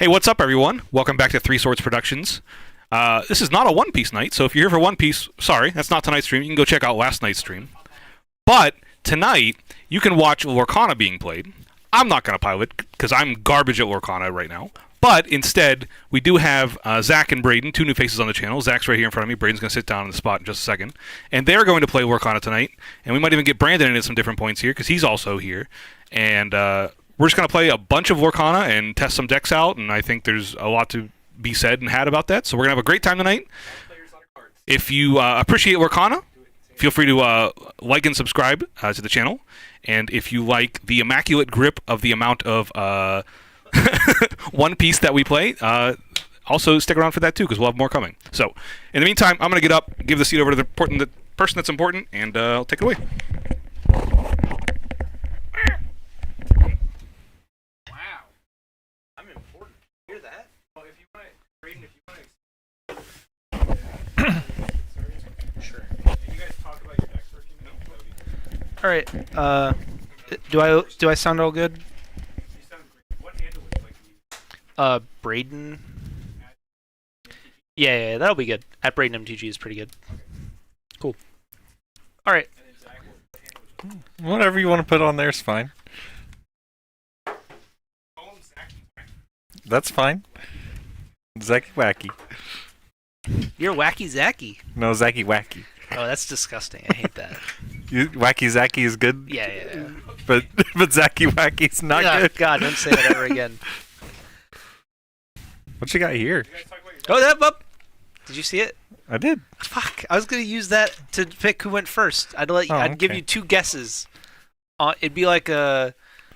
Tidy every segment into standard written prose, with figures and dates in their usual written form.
Hey, what's up, everyone? Welcome back to Three Swords Productions. This is not a One Piece night, so if you're here for One Piece, sorry, that's not tonight's stream. You can go check out last night's stream. But tonight, you can watch Lorcana being played. I'm not going to pilot because I'm garbage at Lorcana right now. But instead, we do have Zach and Braden, two new faces on the channel. Zach's right here in front of me. Braden's going to sit down in the spot in just a second. And they're going to play Lorcana tonight. And we might even get Brandon in at some different points here because he's also here. And we're just going to play a bunch of Lorcana and test some decks out. And I think there's a lot to be said and had about that. So we're going to have a great time tonight. If you appreciate Lorcana, feel free to like and subscribe to the channel. And if you like the immaculate grip of the amount of One Piece that we play, also stick around for that too, because we'll have more coming. So, in the meantime, I'm going to get up, give the seat over to the person that's important, and I'll take it away. Wow. I'm important. Hear that? Well, if you want to, Braden, if you want to... Sure. Can you guys talk about your decks for a few minutes? Alright, do I sound all good? You sound great. What handle would you like to use? Braden. Yeah, that'll be good. At Braden MTG is pretty good. Okay. Cool. Alright. Whatever you want to put on there is fine. That's fine. Zacky Wacky. You're Wacky Zacky. No, Zacky Wacky. Oh, that's disgusting. I hate that. Wacky Zacky is good? Yeah. But Zacky Wacky's not good. God, don't say that ever again. What you got here? Oh, that up. Did you see it? I did. Fuck! I was gonna use that to pick who went first. I'd give you two guesses. It'd be like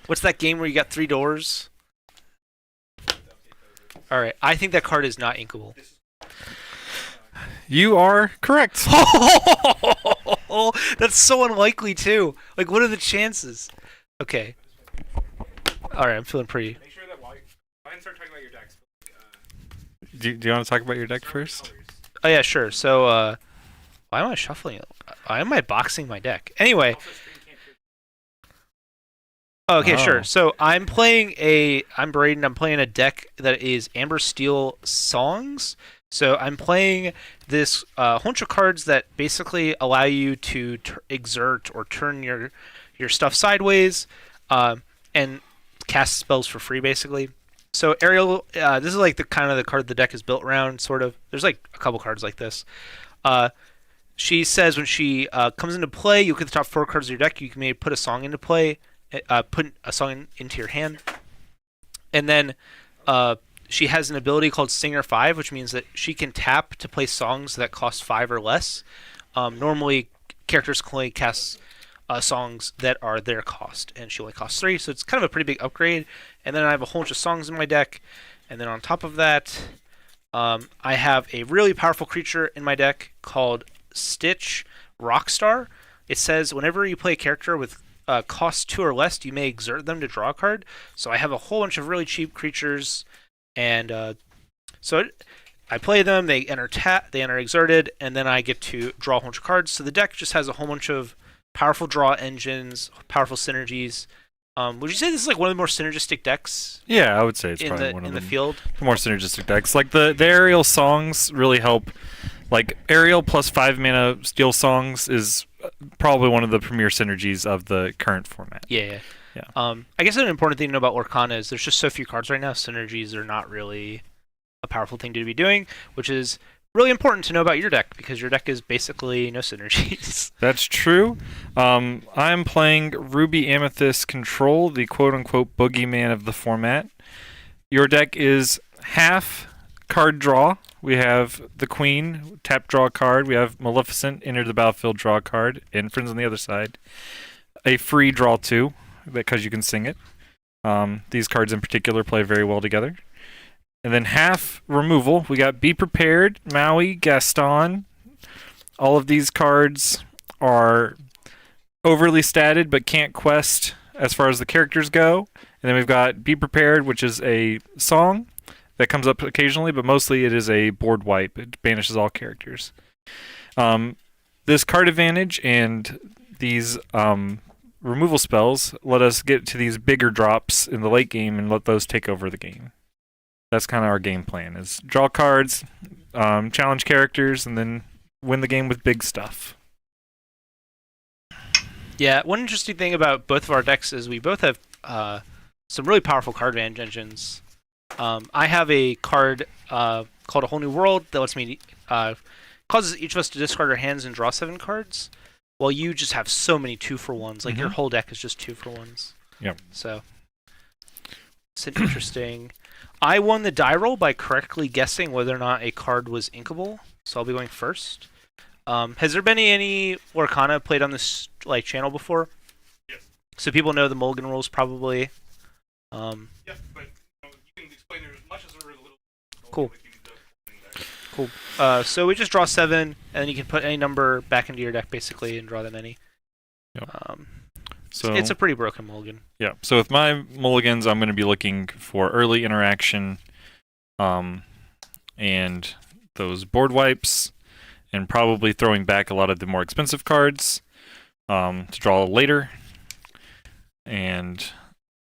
what's that game where you got 3 doors? All right, I think that card is not inkable. You are correct. Oh, that's so unlikely too. Like, what are the chances? Okay. All right, I'm feeling pretty. Make sure that while I start talking about your decks. Do you want to talk about your deck first? Oh yeah, sure. So, why am I shuffling it? Why am I boxing my deck? Anyway. Okay, sure. So I'm Braden. I'm playing a deck that is Amber Steel Songs. So I'm playing this whole bunch of cards that basically allow you to exert or turn your stuff sideways, and cast spells for free, basically. So Ariel, this is like the kind of the card the deck is built around, sort of. There's like a couple cards like this. She says when she comes into play, you look at the top 4 cards of your deck. You can maybe put a song into play, put a song into your hand, and then she has an ability called Singer 5, which means that she can tap to play songs that cost 5 or less. Normally, characters can only cast songs that are their cost, and she only costs 3, so it's kind of a pretty big upgrade. And then I have a whole bunch of songs in my deck, and then on top of that, I have a really powerful creature in my deck called Stitch Rockstar. It says whenever you play a character with cost 2 or less, you may exert them to draw a card. So I have a whole bunch of really cheap creatures, and I play them. They enter they enter exerted, and then I get to draw a whole bunch of cards. So the deck just has a whole bunch of powerful draw engines, powerful synergies. Would you say this is like one of the more synergistic decks? Yeah, I would say it's probably one of the field. The more synergistic decks. Like the Aerial songs really help. Like Aerial plus 5 mana Steel songs is probably one of the premier synergies of the current format. Yeah. I guess an important thing to know about Lorcana is there's just so few cards right now. Synergies are not really a powerful thing to be doing, which is really important to know about your deck, because your deck is basically no synergies. That's true. I'm playing Ruby Amethyst Control, the quote-unquote boogeyman of the format. Your deck is half card draw. We have the Queen, tap draw a card. We have Maleficent, enter the battlefield, draw a card. And Friends on the other side. A free draw 2, because you can sing it. These cards in particular play very well together. And then half removal. We got Be Prepared, Maui, Gaston. All of these cards are overly statted but can't quest as far as the characters go. And then we've got Be Prepared, which is a song that comes up occasionally, but mostly it is a board wipe. It banishes all characters. This card advantage and these removal spells let us get to these bigger drops in the late game and let those take over the game. that's kind of our game plan: is draw cards, challenge characters, and then win the game with big stuff. Yeah, one interesting thing about both of our decks is we both have some really powerful card advantage engines. I have a card called A Whole New World that lets me causes each of us to discard our hands and draw 7 cards, while you just have so many 2-for-1s. Like your whole deck is just 2-for-1s. Yep. So it's an interesting. I won the die roll by correctly guessing whether or not a card was inkable, so I'll be going first. Has there been any Lorcana played on this channel before? Yes. So people know the mulligan rules probably. Yeah, but you can explain it as much as or a little. Cool. Cool. So we just draw 7, and then you can put any number back into your deck basically and draw that many. Yep. So it's a pretty broken mulligan. Yeah. So with my mulligans, I'm going to be looking for early interaction, and those board wipes, and probably throwing back a lot of the more expensive cards to draw later. And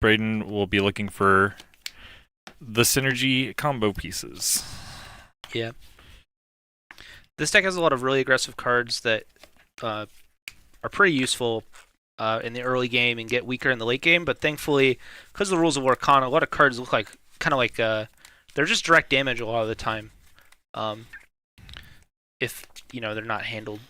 Braden will be looking for the synergy combo pieces. Yeah. This deck has a lot of really aggressive cards that are pretty useful in the early game and get weaker in the late game, but thankfully, because of the rules of Lorcana, a lot of cards look like they're just direct damage a lot of the time. If they're not handled.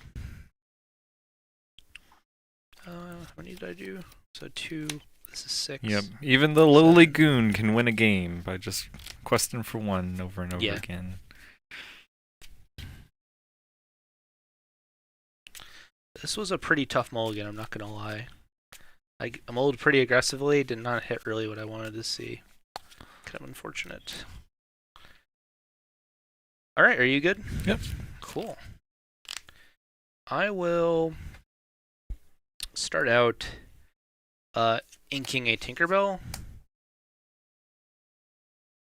How many did I do? So 2. This is 6. Yep. Even the lowly goon can win a game by just questing for 1 over and over again. This was a pretty tough mulligan, I'm not gonna lie. I mulled pretty aggressively, did not hit really what I wanted to see. Kind of unfortunate. Alright, are you good? Yep. Cool. I will start out inking a Tinkerbell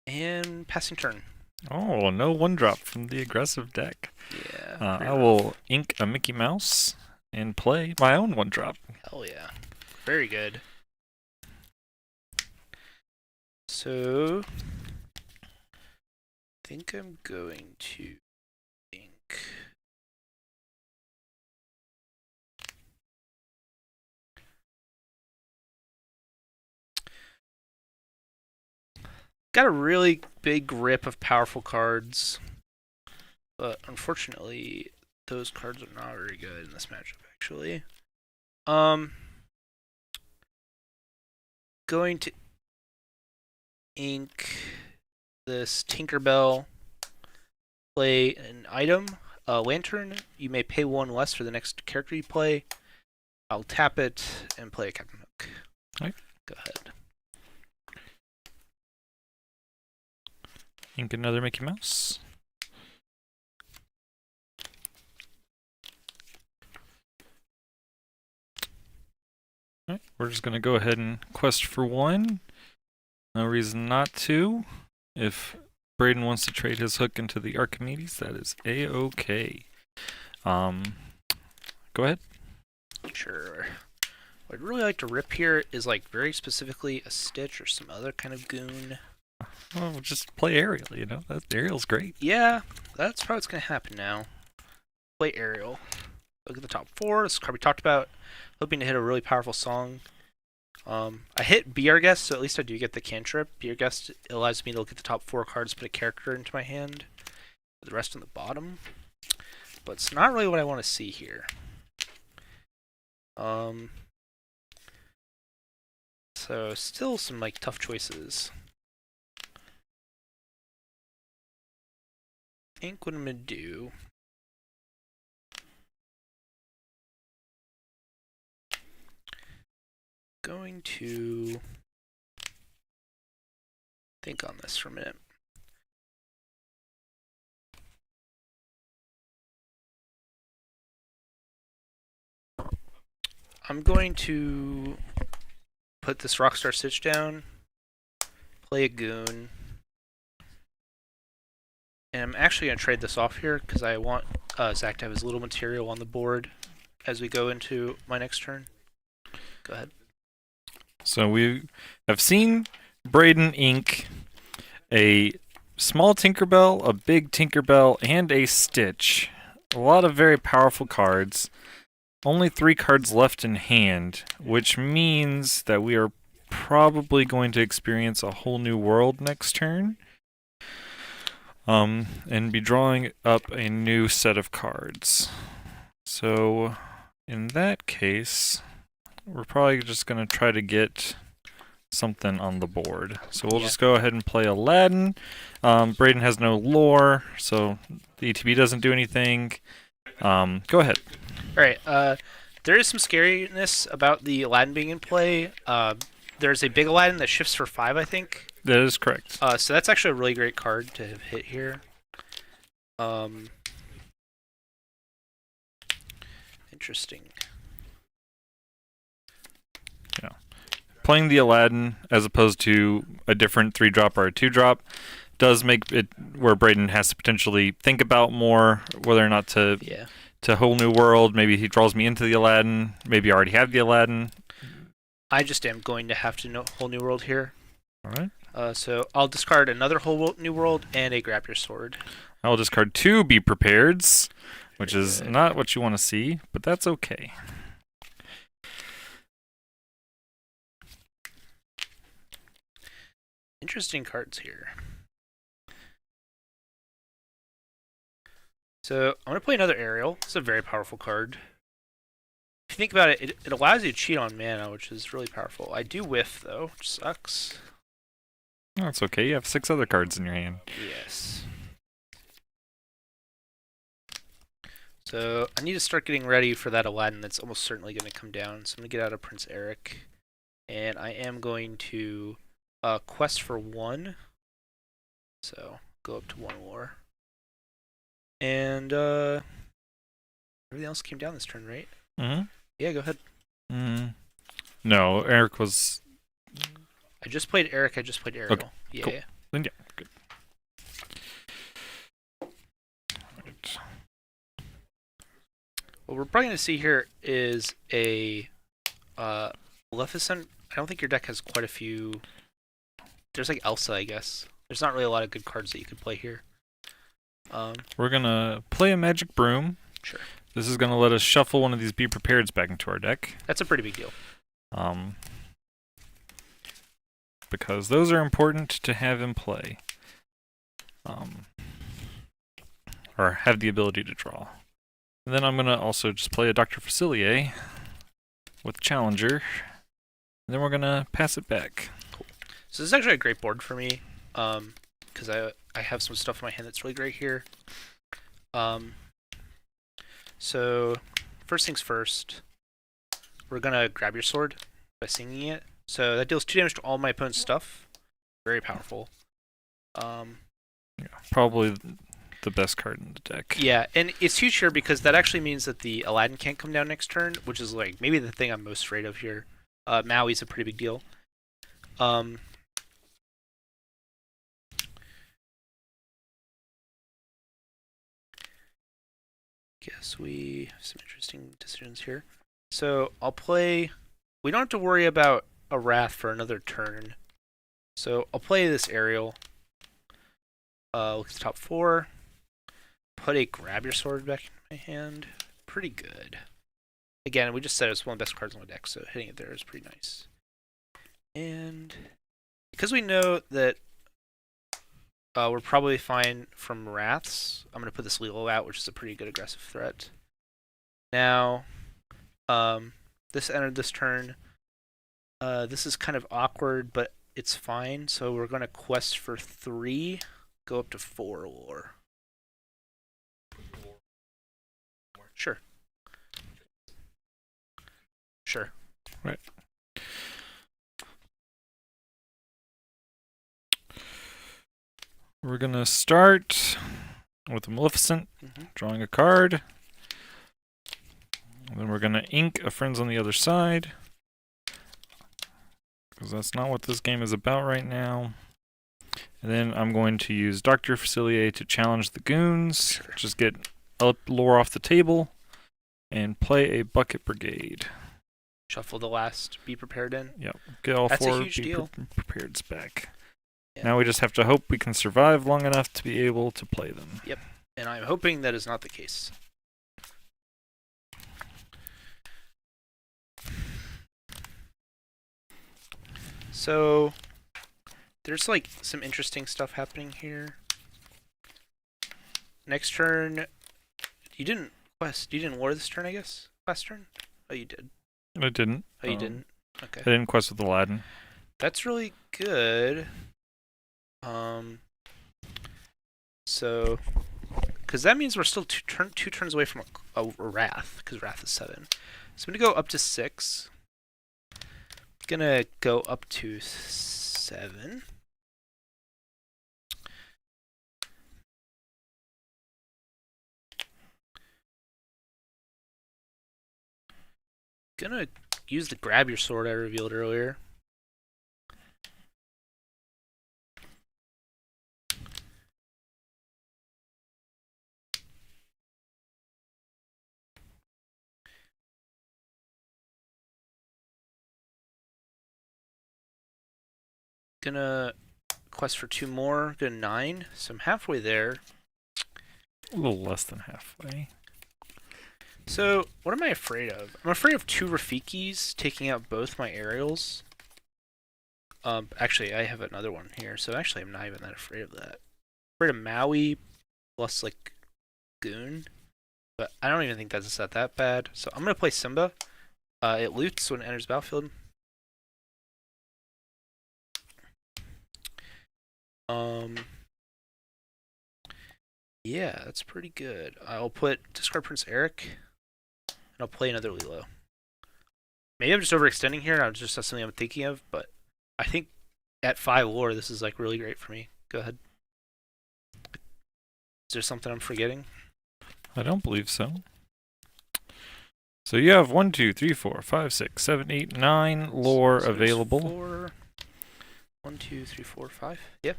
and passing turn. Oh, no 1-drop from the aggressive deck. Yeah. I will ink a Mickey Mouse and play my own 1-drop. Hell yeah. Very good. So, I think I'm going to ink. Got a really big grip of powerful cards, but unfortunately, those cards are not very good in this matchup, actually. Going to ink this Tinkerbell, play an item, a lantern. You may pay 1 less for the next character you play. I'll tap it and play a Captain Hook. Right. Go ahead. Ink another Mickey Mouse. Alright, we're just going to go ahead and quest for 1. No reason not to. If Braden wants to trade his hook into the Archimedes, that is A-OK. Go ahead. Sure. What I'd really like to rip here is very specifically a Stitch or some other kind of goon. Well, we'll just play Ariel, That Ariel's great. Yeah, that's probably what's going to happen now. Play Ariel. Look at the top 4. This is a card we talked about. Hoping to hit a really powerful song. I hit Be Our Guest, so at least I do get the cantrip. Be Our Guest allows me to look at the top 4 cards, put a character into my hand. The rest on the bottom. But it's not really what I want to see here. So still some tough choices. I think what I'm gonna do going to think on this for a minute. I'm going to put this Rockstar Stitch down, play a goon, and I'm actually going to trade this off here because I want Zach to have his little material on the board as we go into my next turn. Go ahead. So we have seen Braden ink a small Tinkerbell, a big Tinkerbell, and a Stitch. A lot of very powerful cards. Only 3 cards left in hand, which means that we are probably going to experience a whole new world next turn. And be drawing up a new set of cards. So, in that case, we're probably just going to try to get something on the board. So we'll just go ahead and play Aladdin. Braden has no lore, so the ETB doesn't do anything. Go ahead. Alright, there is some scariness about the Aladdin being in play. There's a big Aladdin that shifts for 5, I think. That is correct. So that's actually a really great card to have hit here. Interesting. Yeah. Playing the Aladdin as opposed to a different 3-drop or a 2-drop does make it where Braden has to potentially think about more whether or not to whole new world. Maybe he draws me into the Aladdin. Maybe I already have the Aladdin. I just am going to have to know whole new world here. All right. So I'll discard another whole new world and a grab your sword. I'll discard 2 Be Prepareds, which is not what you want to see, but that's okay. Interesting cards here. So I'm going to play another Aerial. It's a very powerful card. If you think about it, it allows you to cheat on mana, which is really powerful. I do whiff, though, which sucks. That's okay. You have 6 other cards in your hand. Yes. So I need to start getting ready for that Aladdin that's almost certainly going to come down. So I'm going to get out of Prince Eric. And I am going to quest for 1. So go up to 1 war. And everything else came down this turn, right? Mm-hmm. Yeah, go ahead. No, Eric was... I just played Eric, I just played Ariel. Okay, Yeah, cool. yeah. Then yeah, good. Right. What we're probably going to see here is a Maleficent. I don't think your deck has quite a few... There's like Elsa, I guess. There's not really a lot of good cards that you could play here. We're going to play a Magic Broom. Sure. This is going to let us shuffle one of these Be Prepareds back into our deck. That's a pretty big deal. Because those are important to have in play. Or have the ability to draw. And then I'm going to also just play a Dr. Facilier with Challenger. And then we're going to pass it back. Cool. So this is actually a great board for me. Because I have some stuff in my hand that's really great here. So first things first, we're gonna grab your sword by singing it. So that deals 2 damage to all my opponent's stuff. Very powerful. Yeah, probably the best card in the deck. Yeah, and it's huge here because that actually means that the Aladdin can't come down next turn, which is like maybe the thing I'm most afraid of here. Maui's a pretty big deal. Guess we have some interesting decisions here. So I'll play... We don't have to worry about a Wrath for another turn. So I'll play this Aerial. Look at the top 4. Put a Grab Your Sword back in my hand. Pretty good. Again, we just said it's one of the best cards on the deck, so hitting it there is pretty nice. And because we know that we're probably fine from Wraths, I'm going to put this Lilo out, which is a pretty good aggressive threat. Now, this entered this turn. This is kind of awkward, but it's fine. So we're going to quest for 3, go up to 4 war. Sure. Sure. Right. We're going to start with a Maleficent, drawing a card. And then we're going to ink a Friends on the Other Side. Because that's not what this game is about right now. And then I'm going to use Dr. Facilier to challenge the goons. Sure. Just get lore off the table. And play a Bucket Brigade. Shuffle the last Be Prepared in. Yep. Get all That's 4 a huge deal. Prepareds back. Yeah. Now we just have to hope we can survive long enough to be able to play them. Yep, and I'm hoping that is not the case. So, there's like some interesting stuff happening here. Next turn, you didn't war this turn, I guess? Last turn? Oh, you did. I didn't. Oh, you didn't? Okay. I didn't quest with Aladdin. That's really good. So, because that means we're still two turns away from a Wrath, because Wrath is 7. So I'm going to go up to 6. Gonna go up to 7. Gonna use the grab your sword I revealed earlier. Gonna quest for 2 more. Go to 9. So I'm halfway there. A little less than halfway. So, what am I afraid of? I'm afraid of 2 Rafikis taking out both my aerials. Actually, I have another one here, so actually I'm not even that afraid of that. I'm afraid of Maui plus, like, Goon. But I don't even think that's not that bad. So I'm going to play Simba. It loots when it enters battlefield. Yeah, that's pretty good. I'll put discard Prince Eric, and I'll play another Lilo. Maybe I'm just overextending here. That's just something I'm thinking of, but I think at 5 lore, this is like really great for me. Go ahead. Is there something I'm forgetting? I don't believe so. So you have 1, 2, 3, 4, 5, 6, 7, 8, 9 lore So available. 4, 1, 2, 3, 4, 5. Yep.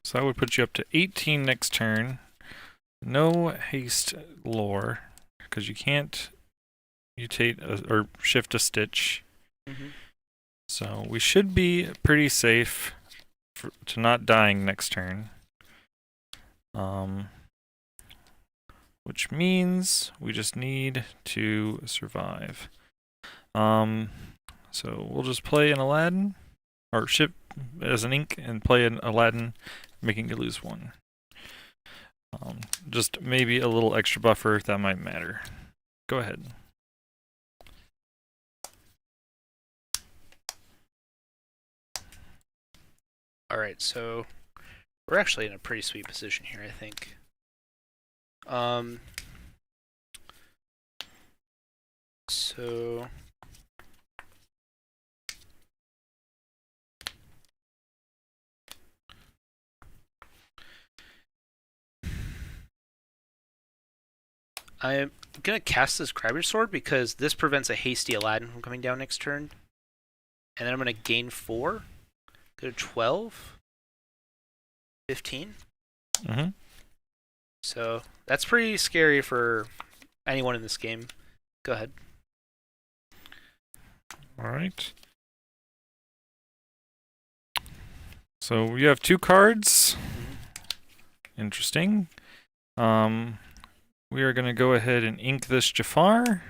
So I would put you up to 18 next turn. No haste lore, because you can't mutate or shift a stitch. Mm-hmm. So we should be pretty safe to not dying next turn. Which means we just need to survive. So we'll just play an Aladdin, or ship as an ink and play an Aladdin, making you lose 1. Just maybe a little extra buffer, that might matter. Go ahead. Alright, so we're actually in a pretty sweet position here, I think. So I'm gonna cast this Grab Your Sword because this prevents a hasty Aladdin from coming down next turn. And then I'm gonna gain 4. Go to 12. 15. Mm-hmm. So that's pretty scary for anyone in this game. Go ahead. Alright. So you have 2 cards. Interesting. We are going to go ahead and ink this Jafar.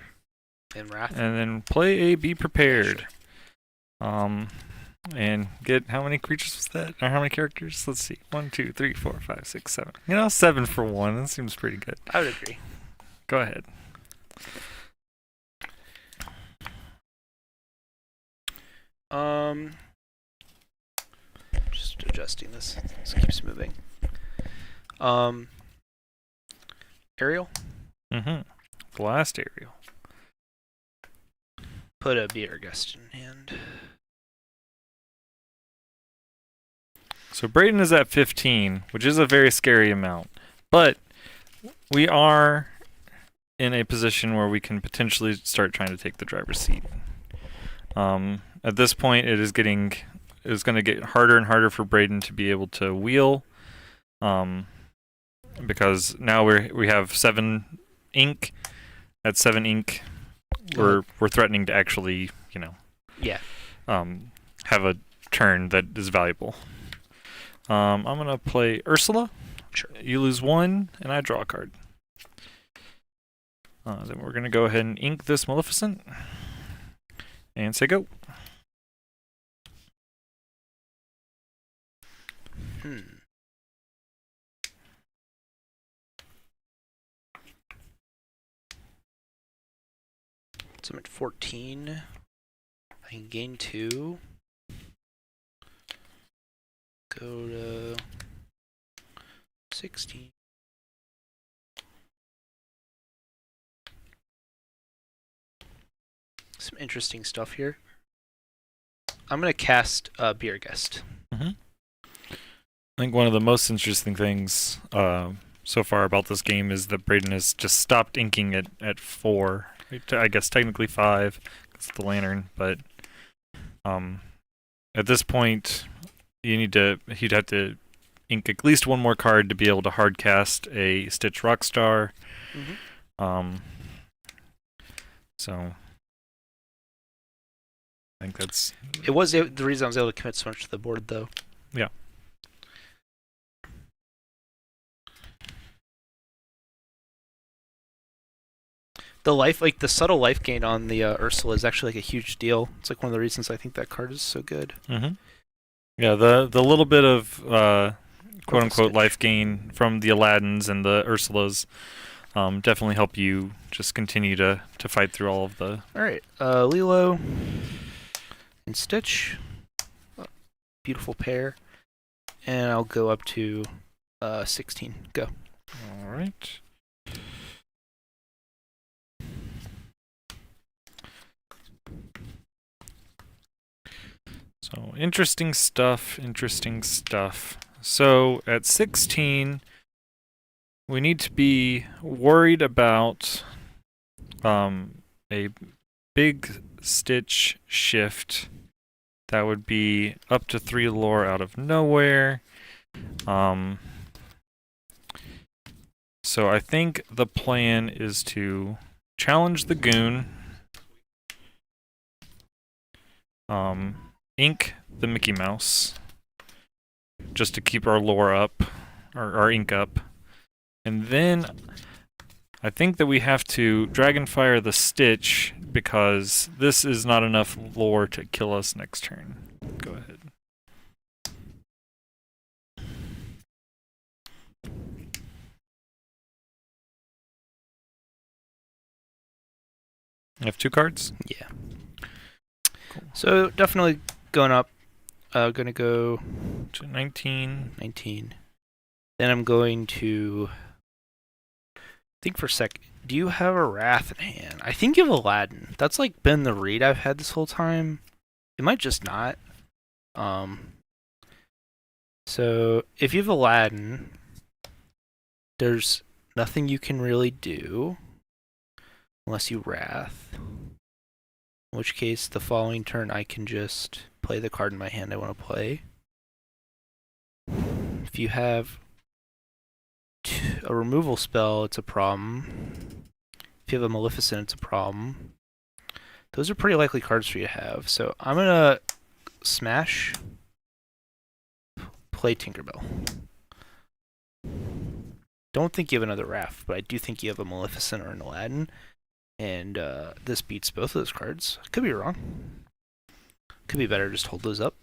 And Wrath. And then play a Be Prepared. Sure. And get how many creatures was that? Or how many characters? Let's see. 1, 2, 3, 4, 5, 6, 7. 7 for 1. That seems pretty good. I would agree. Go ahead. Just adjusting this. This keeps moving. Ariel? Mm-hmm. The last Ariel. Put a Be Our Guest in hand. So Brayden is at 15, which is a very scary amount. But we are in a position where we can potentially start trying to take the driver's seat. At this point, it is going to get harder and harder for Brayden to be able to wheel, because now we have 7 ink. At 7 ink, we're threatening to actually, Yeah. have a turn that is valuable. I'm gonna play Ursula. Sure. You lose 1, and I draw a card. Then we're gonna go ahead and ink this Maleficent, and say go. So I'm at 14. I can gain 2. Go to 16. Some interesting stuff here. I'm going to cast Beer Guest. I think one of the most interesting things so far about this game is that Braden has just stopped inking it at 4. I guess technically 5. It's the lantern, but at this point, he'd have to ink at least one more card to be able to hard cast a Stitch Rockstar. So I think that's It was the reason I was able to commit so much to the board, though. Yeah. The subtle life gain on the Ursula is actually like a huge deal. It's like one of the reasons I think that card is so good. Yeah, the little bit of quote unquote Stitch. life gain from the Aladdins and the Ursulas definitely help you just continue to fight through all of the. All right, Lilo and Stitch, beautiful pair, and I'll go up to 16. Go. All right. So interesting stuff. So at 16, we need to be worried about a big Stitch shift. That would be up to 3 lore out of nowhere. So I think the plan is to challenge the goon. Ink the Mickey Mouse just to keep our lore up, or our ink up. And then I think that we have to Dragonfire the Stitch because this is not enough lore to kill us next turn. Go ahead. You have 2 cards? Yeah. Cool. So definitely going up. Gonna go to 19. 19. Then I'm going to think for a sec. Do you have a Wrath in hand? I think you have Aladdin. That's like been the read I've had this whole time. It might just not. So if you have Aladdin, there's nothing you can really do unless you Wrath. In which case, the following turn I can just play the card in my hand I want to play. If you have a removal spell, it's a problem. If you have a Maleficent, it's a problem. Those are pretty likely cards for you to have. So I'm going to smash, play Tinkerbell. Don't think you have another Wrath, but I do think you have a Maleficent or an Aladdin. And this beats both of those cards. Could be wrong. Could be better just hold those up.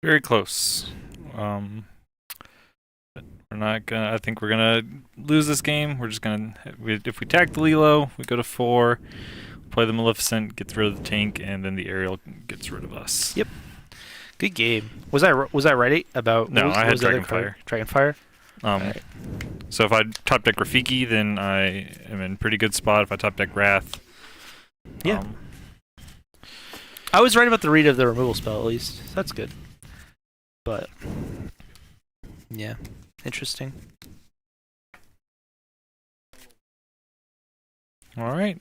Very close. We're not gonna. I think we're gonna lose this game. We're just gonna. If we attack the Lilo, we go to 4, play the Maleficent, gets rid of the tank, and then the Ariel gets rid of us. Yep. Good game. Was I right about? No, I had Dragonfire. Dragonfire. Right. So if I top deck Rafiki, then I am in pretty good spot. If I top deck Wrath, yeah. I was right about the read of the removal spell at least. That's good. But yeah, interesting. All right.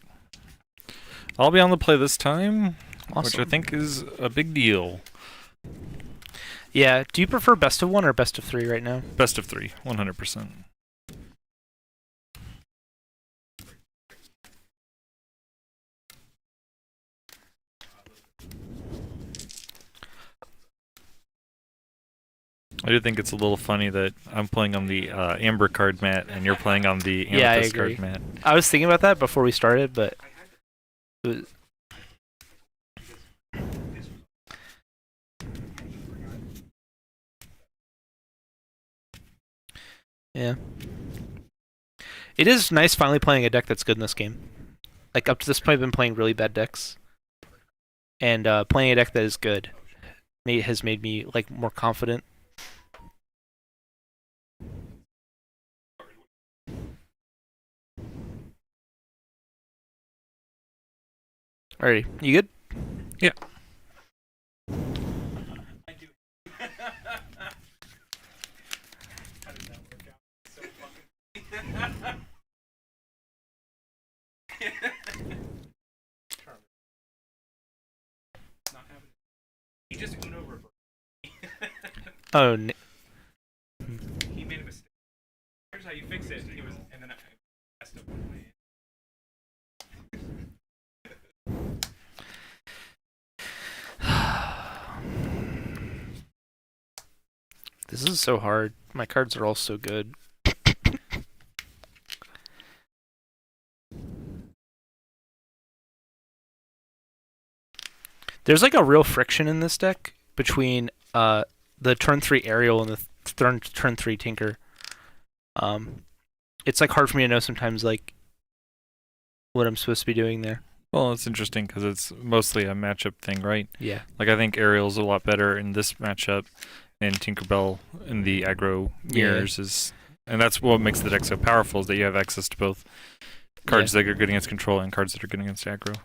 I'll be on the play this time, Awesome. which I think is a big deal. Yeah. Do you prefer best of 1 or best of 3 right now? Best of 3, 100%. I do think it's a little funny that I'm playing on the amber card mat and you're playing on the Yeah, I amethyst agree. card mat. I was thinking about that before we started, but it was... yeah. It is nice finally playing a deck that's good in this game. Like up to this point, I've been playing really bad decks, and playing a deck that is good has made me like more confident. Alrighty, you good? Yeah. He just went over. Oh, He made a mistake. Here's how you fix it. It was, and then I messed up. this is so hard. My cards are all so good. There's like a real friction in this deck between the turn 3 Aerial and the turn 3 Tinker. It's like hard for me to know sometimes like what I'm supposed to be doing there. Well, it's interesting because it's mostly a matchup thing, right? Yeah. Like I think Ariel's a lot better in this matchup, and Tinkerbell in the aggro mirrors is, and that's what makes the deck so powerful is that you have access to both cards that are good against control and cards that are good against aggro.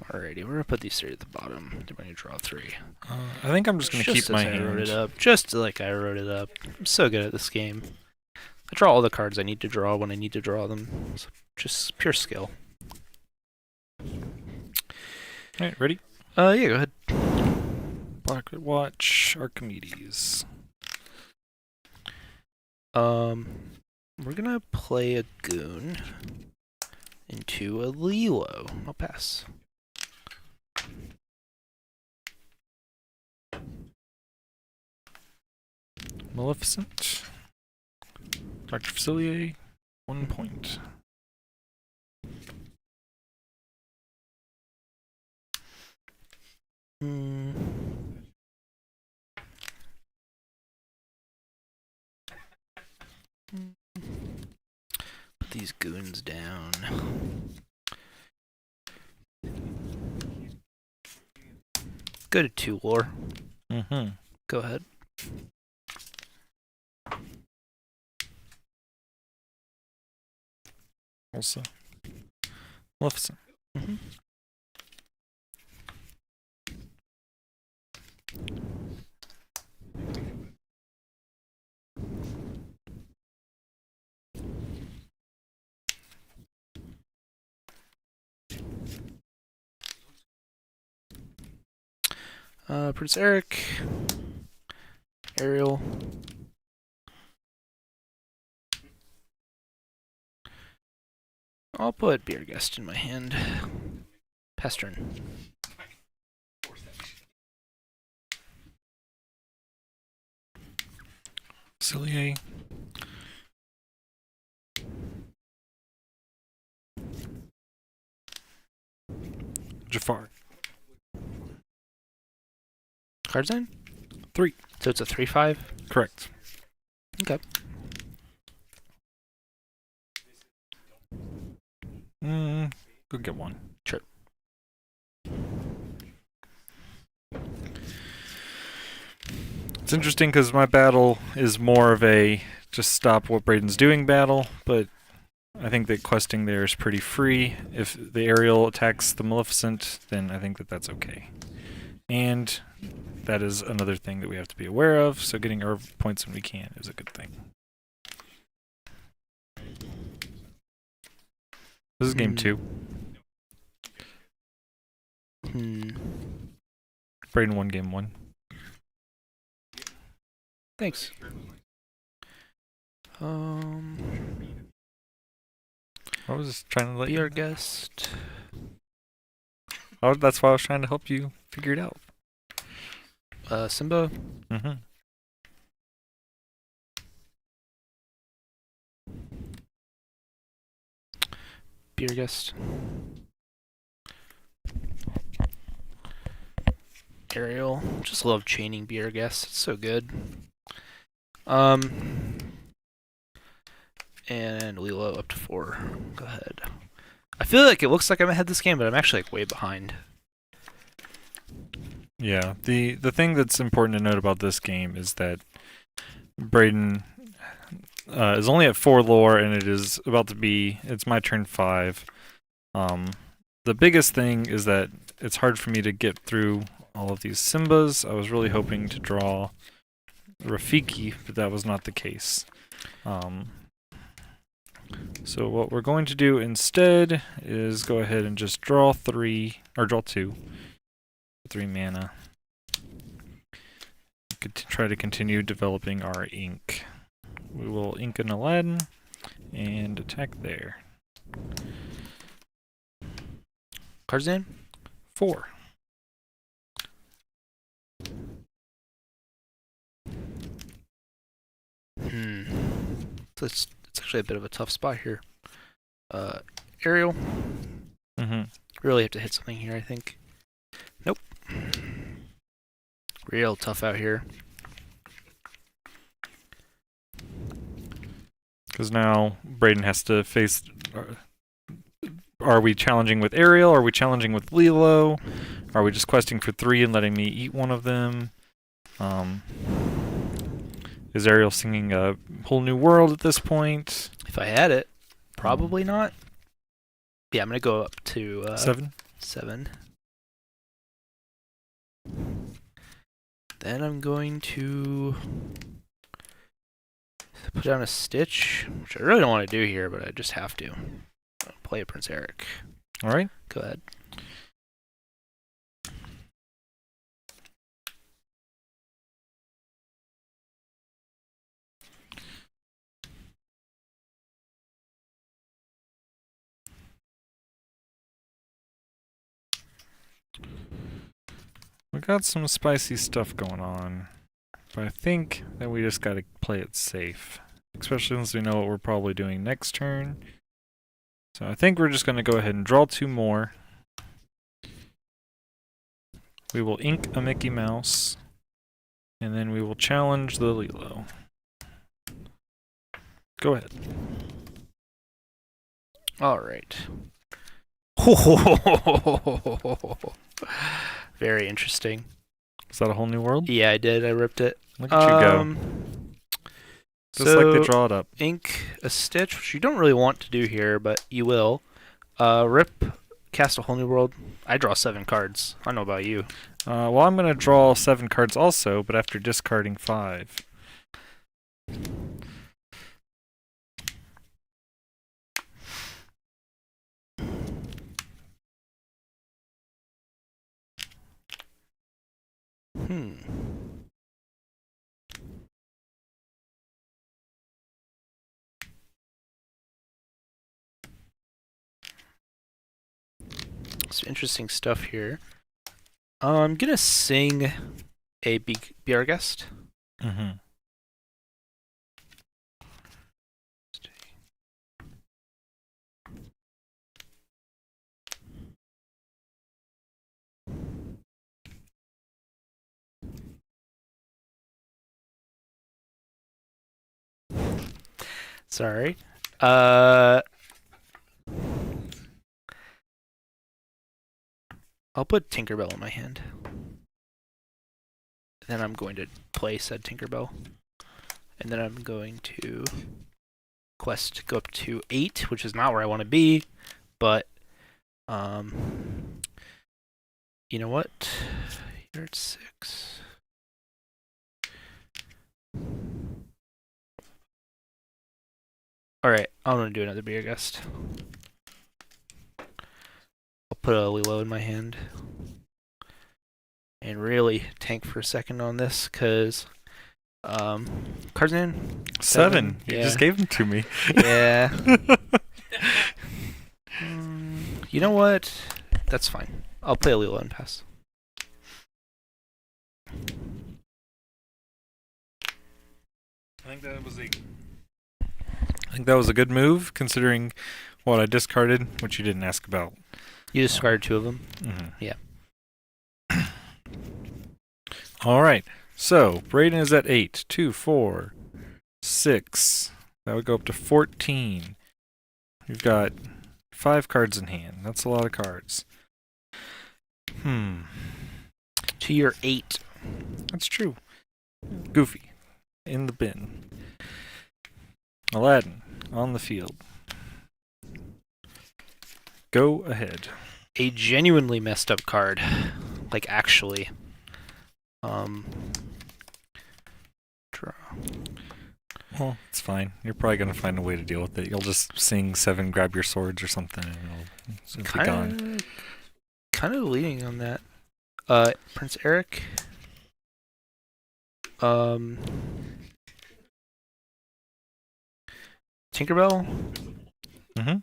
Alrighty, we're gonna put these 3 at the bottom. We're gonna draw 3. I think I'm just gonna keep my hand. I wrote it up, just like I wrote it up. I'm so good at this game. I draw all the cards I need to draw when I need to draw them. It's just pure skill. Alright, ready? Yeah, go ahead. Pocket Watch, Archimedes. We're gonna play a Goon into a Lilo. I'll pass. Maleficent. Dr. Facilier, 1 point. Put these goons down. Go to 2 lore. Mm-hmm. Go ahead. Also, Maleficent. Mm-hmm. Prince Eric, Ariel. I'll put Beer Guest in my hand. Pass turn. Facilier. Jafar. Cards in? 3. So it's a 3/5? Correct. Okay. Go get 1. Sure. It's interesting because my battle is more of a just stop what Braden's doing battle, but I think that questing there is pretty free. If the Ariel attacks the Maleficent, then I think that that's okay. And that is another thing that we have to be aware of, so getting our points when we can is a good thing. This is game 2. Braden won game 1. Thanks. I was trying to let Be you our guest. That's why I was trying to help you figure it out. Simba. Mm-hmm. Beer guest. Ariel. Just love chaining beer guests. It's so good. And Lilo up to 4. Go ahead. I feel like it looks like I'm ahead this game, but I'm actually like way behind. Yeah. The thing that's important to note about this game is that Braden is only at 4 lore, and it is about to be. It's my turn 5. The biggest thing is that it's hard for me to get through all of these Simbas. I was really hoping to draw Rafiki, but that was not the case. So what we're going to do instead is go ahead and just draw 2. 3 mana. Could try to continue developing our ink. We will ink an Aladdin and attack there. Cards in? 4. So it's actually a bit of a tough spot here. Ariel. Mm-hmm. Really have to hit something here, I think. Nope. Real tough out here. Because now Braden has to face. Are we challenging with Ariel? Are we challenging with Lilo? Are we just questing for 3 and letting me eat one of them? Is Ariel singing a whole new world at this point? If I had it, probably not. Yeah, I'm gonna go up to 7. 7. Then I'm going to put down a Stitch, which I really don't want to do here, but I just have to. I'll play a Prince Eric. All right. Go ahead. We got some spicy stuff going on, but I think that we just gotta play it safe, especially since we know what we're probably doing next turn. So I think we're just gonna go ahead and draw 2 more. We will ink a Mickey Mouse, and then we will challenge the Lilo. Go ahead. All right. Very interesting. Is that a whole new world? Yeah, I did. I ripped it. Look at you go. Just like they draw it up. Ink a Stitch, which you don't really want to do here, but you will. Rip, cast a whole new world. I draw 7 cards. I don't know about you. Well, I'm going to draw 7 cards also, but after discarding 5. Some interesting stuff here. I'm gonna sing a BR guest. Mm-hmm. Sorry. I'll put Tinkerbell in my hand. Then I'm going to play said Tinkerbell. And then I'm going to quest go up to 8, which is not where I want to be, but you know what? You're at 6. Alright, I'm gonna do another beer guest. I'll put a Lilo in my hand. And really tank for a second on this, because cards in 7. You yeah. just gave them to me. Yeah. You know what? That's fine. I'll play a Lilo and pass. I think that was a good move, considering what I discarded, which you didn't ask about. You discarded 2 of them. Mm-hmm. Yeah. All right. So Braden is at 8. 2, 4, 6. That would go up to 14. We've got 5 cards in hand. That's a lot of cards. To your 8. That's true. Goofy. In the bin. Aladdin. On the field. Go ahead. A genuinely messed up card. Like, actually. Draw. Well, it's fine. You're probably going to find a way to deal with it. You'll just sing 7 grab your swords or something and it'll be gone. Kind of leaning on that. Prince Eric. Tinkerbell. Mm-hmm.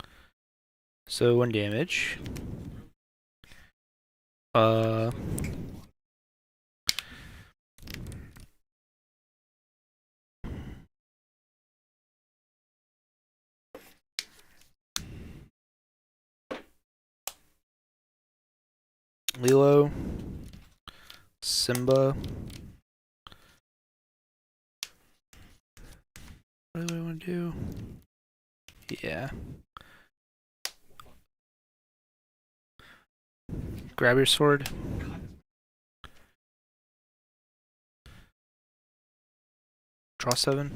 So 1 damage. Lilo. Simba. What do I want to do? Yeah. Grab your sword. Draw 7.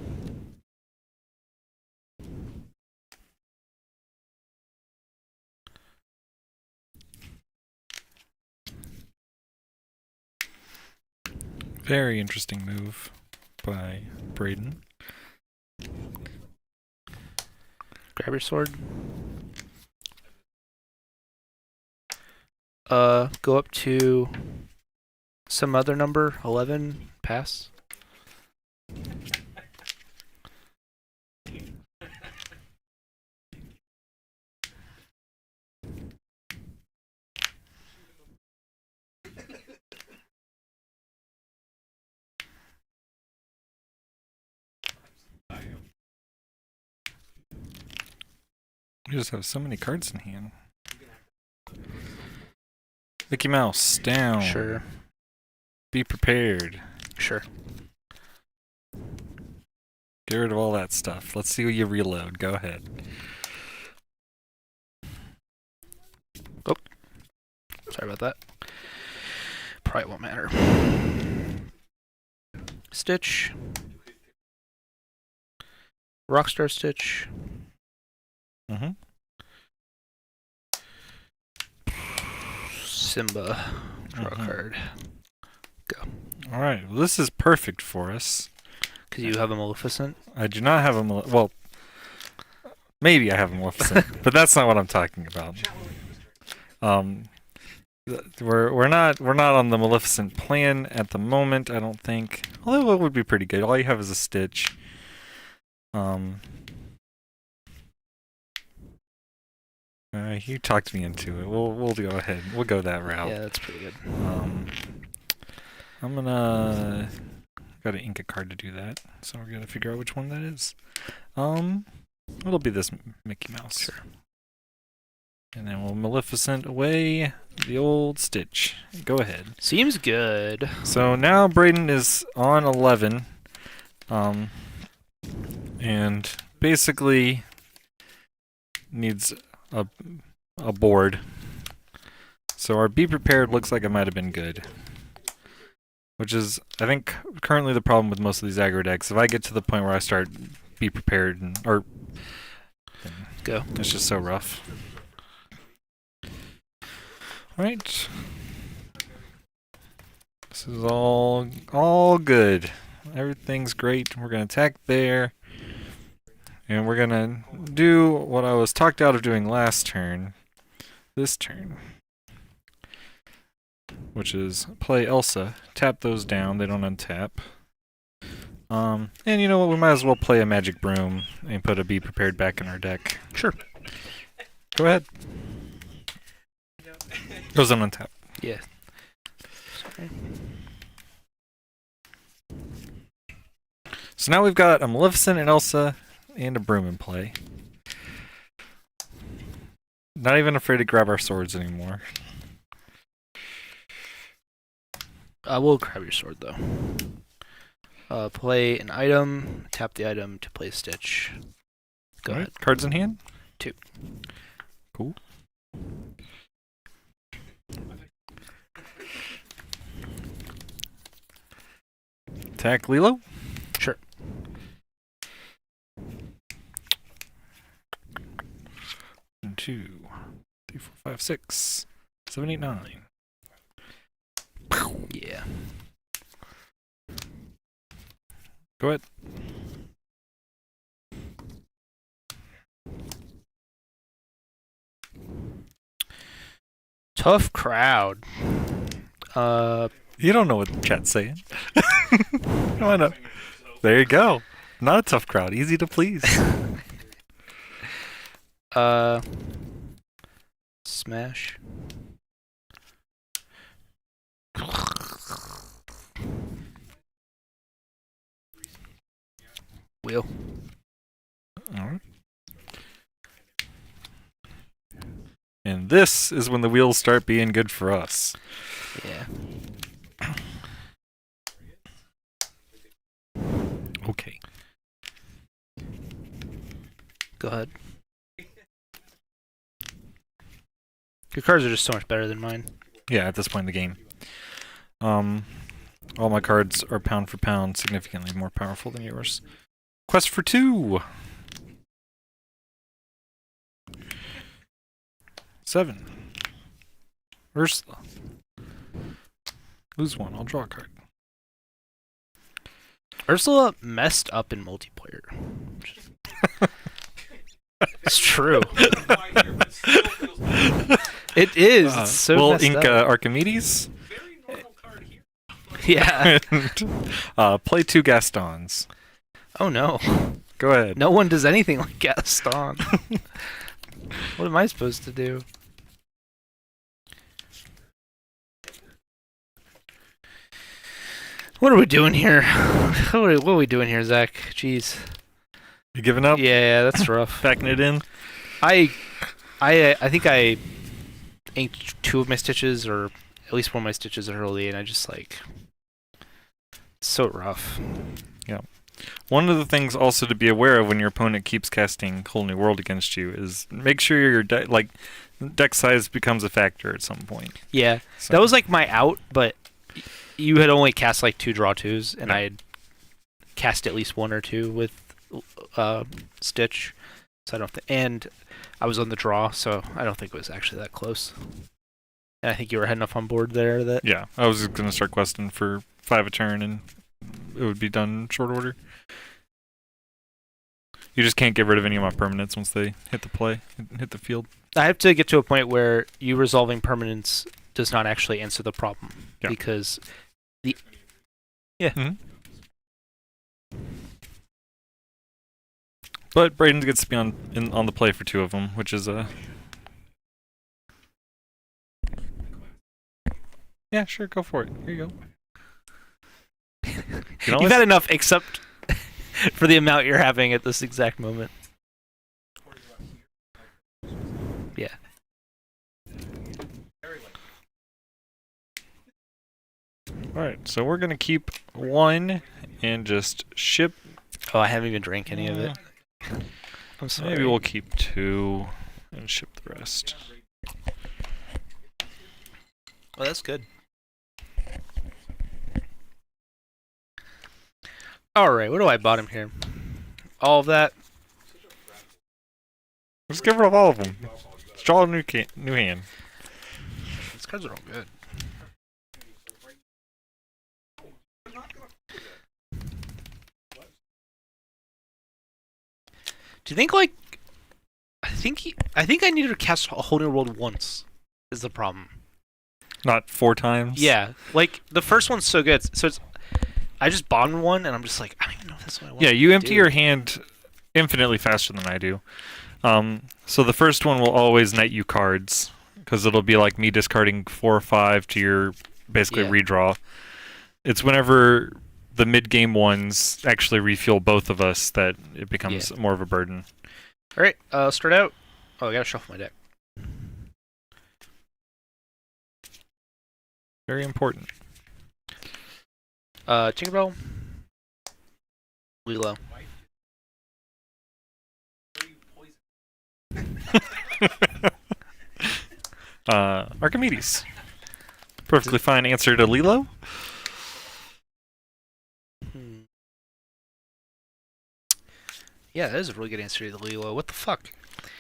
Very interesting move by Braden. Grab your sword. Go up to some other number, 11, pass. You just have so many cards in hand. Mickey Mouse, down. Sure. Be prepared. Sure. Get rid of all that stuff. Let's see what you reload. Go ahead. Oh. Sorry about that. Probably won't matter. Stitch. Rockstar Stitch. Mm-hmm. Simba. Draw a card. Go. All right. Well, this is perfect for us. Because you have a Maleficent? I do not have a well. Maybe I have a Maleficent, but that's not what I'm talking about. We're not on the Maleficent plan at the moment. I don't think. Although it would be pretty good. All you have is a Stitch. You talked me into it. We'll go ahead. We'll go that route. Yeah, that's pretty good. I'm gonna gotta ink a card to do that, so we're gonna figure out which one that is. It'll be this Mickey Mouse. Sure. And then we'll Maleficent away the old Stitch. Go ahead. Seems good. So now Braden is on 11, and basically needs a board. So our Be Prepared looks like it might have been good. Which is, I think, currently the problem with most of these aggro decks. If I get to the point where I start Be Prepared, Go. It's just so rough. Right. This is all good. Everything's great. We're gonna attack there. And we're gonna do what I was talked out of doing last turn. This turn. Which is play Elsa. Tap those down, they don't untap. And you know what, we might as well play a Magic Broom and put a Be Prepared back in our deck. Sure. Go ahead. Goes on untap. Yeah. Sorry. So now we've got a Maleficent and Elsa and a broom in play. Not even afraid to grab our swords anymore. I will grab your sword though. Play an item. Tap the item to play a stitch. Go ahead. Cards in hand? 2. Cool. Attack Lilo? Sure. One, 2, 3, 4, 5, 6, 7, 8, 9. Yeah. Go ahead. Tough crowd. You don't know what the chat's saying. No, I know. There you go. Not a tough crowd. Easy to please. Smash. Wheel. All right. And this is when the wheels start being good for us. Yeah. Okay. Go ahead. Your cards are just so much better than mine. Yeah, at this point in the game. All my cards are pound for pound significantly more powerful than yours. Quest for 2. 7. Ursula. Lose 1. I'll draw a card. Ursula messed up in multiplayer. It's true. It is. It's so we'll messed ink up. Archimedes. Yeah. And, play 2 Gastons. Oh no. Go ahead. No one does anything like Gaston. What am I supposed to do? What are we doing here? What are we doing here, Zach? Jeez. You giving up? Yeah, that's rough. Packing it in? I think I inked 2 of my stitches, or at least one of my stitches early, and I just like, it's so rough. Yeah. One of the things also to be aware of when your opponent keeps casting Whole New World against you is make sure your deck size becomes a factor at some point. Yeah, So, that was like my out, but you had only cast like 2 draw 2s, and I had cast at least 1 or 2 with Stitch. So I don't think, and I was on the draw, so I don't think it was actually that close. And I think you were heading up on board there. That yeah, I was going to start questing for 5 a turn, and it would be done in short order. You just can't get rid of any of my permanents once they hit the field. I have to get to a point where you resolving permanence does not actually answer the problem, Yeah. because Mm-hmm. But Braden gets to be on the play for 2 of them, which is yeah, sure, go for it. Here you go. you've had enough, except for the amount you're having at this exact moment. Yeah. Alright, so we're going to keep 1 and just ship. Oh, I haven't even drank any of it. I'm sorry. Maybe we'll keep 2 and ship the rest. Well, that's good. Alright, what do I bottom here? All of that? Let's get rid of all of them. Let's draw a new hand. These cards are all good. Do you think, like... I think I needed to cast a Whole New World once, is the problem. Not 4 times? Yeah, like, the first one's so good. So it's... I just bottomed one, and I'm just like, I don't even know if that's what I want. Yeah, you empty do. your hand infinitely faster than I do. So the first one will always net you cards, because it'll be like me discarding 4 or 5 to your basically redraw. It's whenever the mid-game ones actually refuel both of us that it becomes more of a burden. All right, start out. Oh, I gotta shuffle my deck. Very important. Tinkerbell. Lilo. Archimedes. Perfectly fine answer to Lilo. Yeah, that is a really good answer to Lilo. What the fuck?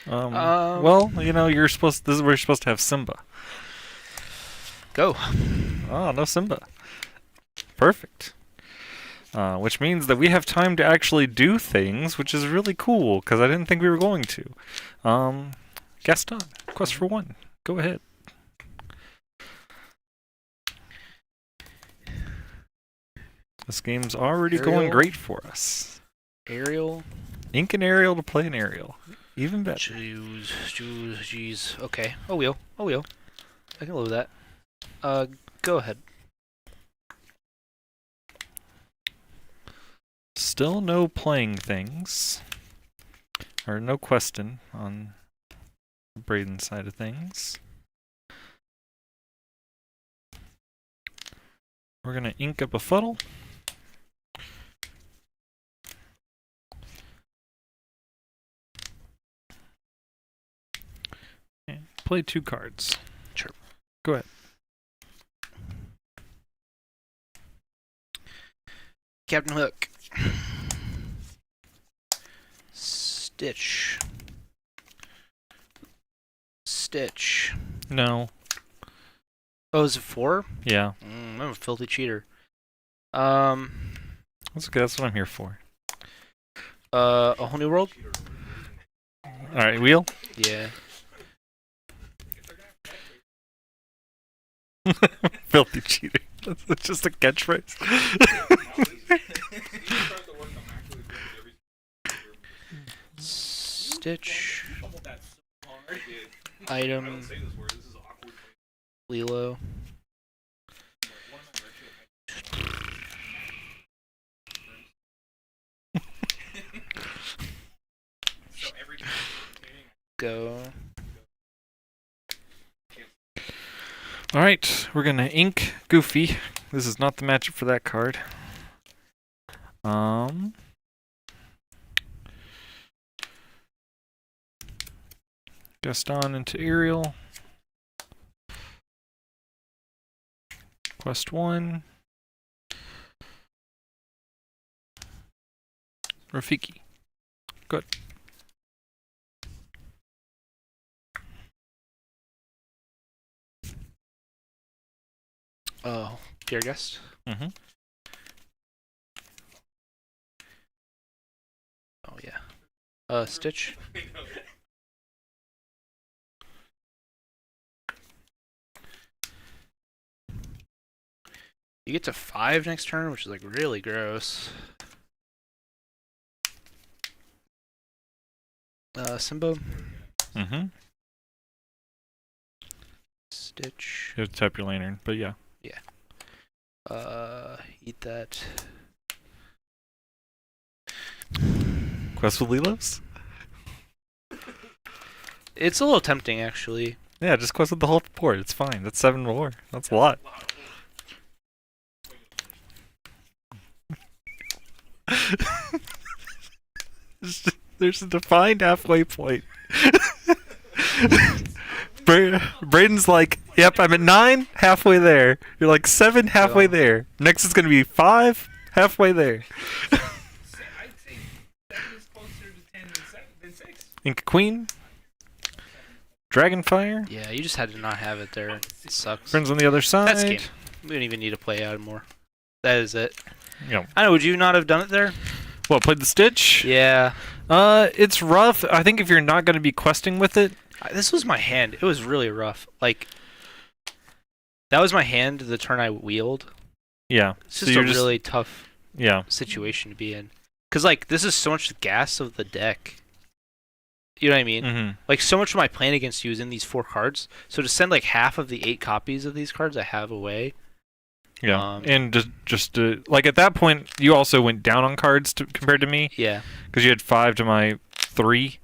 Well, you know, this is where you're supposed to have Simba. Go. Oh, no Simba. Perfect. Which means that we have time to actually do things, which is really cool, because I didn't think we were going to. Gaston, quest for 1. Go ahead. This game's already going great for us. Ariel. Ink an Ariel to play an Ariel. Even better. Jeez. Okay. I will. I can live with that. Go ahead. Still no playing things. Or no questing on Braden's side of things. We're going to ink a befuddle. Okay, play 2 cards. Sure. Go ahead. Captain Hook. Stitch. No. Oh, is it 4? Yeah. I'm a filthy cheater. That's okay, that's what I'm here for. A Whole New World? Alright, wheel? Yeah. Filthy cheater. That's just a catchphrase. Stitch. Item. Lilo. Go. Alright, we're gonna ink Goofy. This is not the matchup for that card. Gaston into Ariel. Quest 1. Rafiki. Good. Oh, dear guest. Mm-hmm. Oh yeah. Stitch. You get to 5 next turn, which is like really gross. Simba. Mm-hmm. Stitch. You have to tap your lantern, but yeah. Yeah. Eat that. Quest with Lilos? It's a little tempting, actually. Yeah, just quest with the whole board. It's fine. That's 7 more. That's a lot. There's a defined halfway point. Braden's like, yep, I'm at 9, halfway there. You're like 7, halfway there. Next is going to be 5, halfway there. I'd say 7 is closer to 10 than 6. Ink Queen. Dragonfire. Yeah, you just had to not have it there. It sucks. Friends on the other side. That's game. We don't even need to play out more. That is it. Yep. I know, would you not have done it there? What, played the Stitch? Yeah. It's rough. I think if you're not going to be questing with it. This was my hand. It was really rough. Like, that was my hand the turn I wheeled. Yeah. It's just really tough situation to be in. Because, like, this is so much gas of the deck. You know what I mean? Mm-hmm. Like, so much of my plan against you is in these 4 cards. So to send like half of the 8 copies of these cards I have away. Yeah, and just like at that point, you also went down on cards compared to me. Yeah. Because you had 5 to my 3.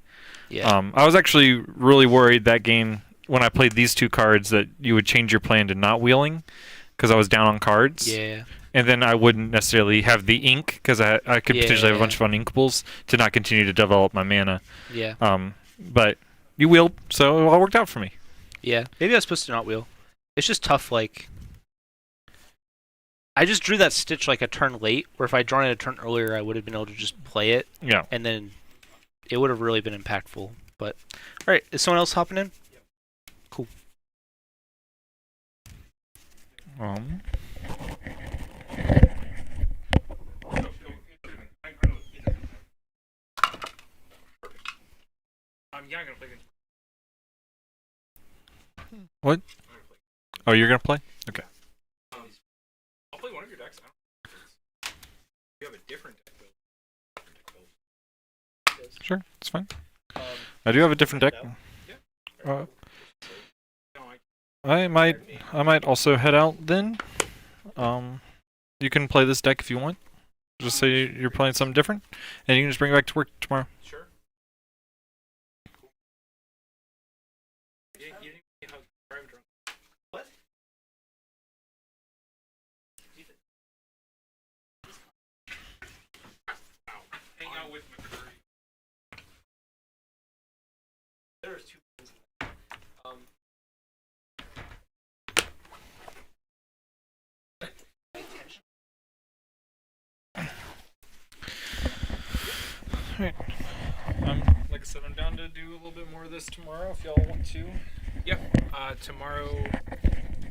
Yeah. I was actually really worried that game when I played these 2 cards that you would change your plan to not wheeling because I was down on cards. Yeah. And then I wouldn't necessarily have the ink because I could potentially have a bunch of uninkables to not continue to develop my mana. Yeah. But you wheeled, so it all worked out for me. Yeah. Maybe I was supposed to not wheel. It's just tough, like... I just drew that Stitch like a turn late, where if I'd drawn it a turn earlier, I would have been able to just play it. Yeah. And then it would have really been impactful. But, alright, is someone else hopping in? Cool. What? Oh, you're gonna play? Okay. I'll play one of your decks. You have a different deck build. Sure, it's fine. I do have a different deck. I might also head out then. You can play this deck if you want. Just say you're playing something different, and you can just bring it back to work tomorrow. Sure. What? Hang out with McCurry. There's 2 things in that. Right. Like I said, I'm down to do a little bit more of this tomorrow if y'all want to. Yeah. Tomorrow,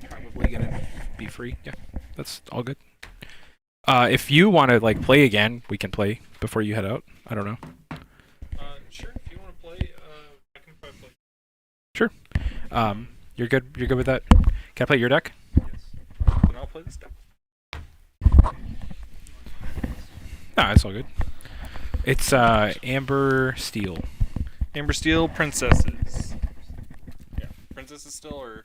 probably gonna be free. Yeah, that's all good. If you want to like play again, we can play before you head out. I don't know. Sure. If you want to play, I can probably play. Sure. You're good. You're good with that. Can I play your deck? Yes. Then I'll play this deck. No, it's all good. It's Amber Steel. Amber Steel Princesses. Yeah, Princesses still or?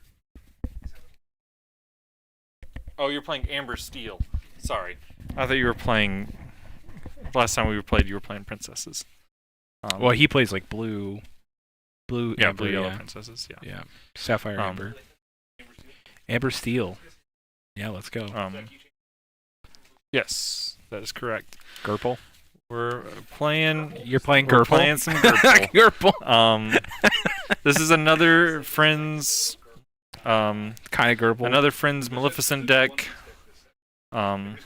Oh, you're playing Amber Steel. Sorry, I thought you were playing. Last time we played, you were playing Princesses. Well, he plays like blue. Yeah, Amber, blue yellow yeah. Princesses. Yeah. Yeah. Sapphire Amber. Amber Steel. Yeah, let's go. Yes, that is correct. Gurple. We're playing. You're playing We're Gurple. playing some Gurple. Gurple. This is another friend's. Kind of Gurple. Another friend's Maleficent deck. Does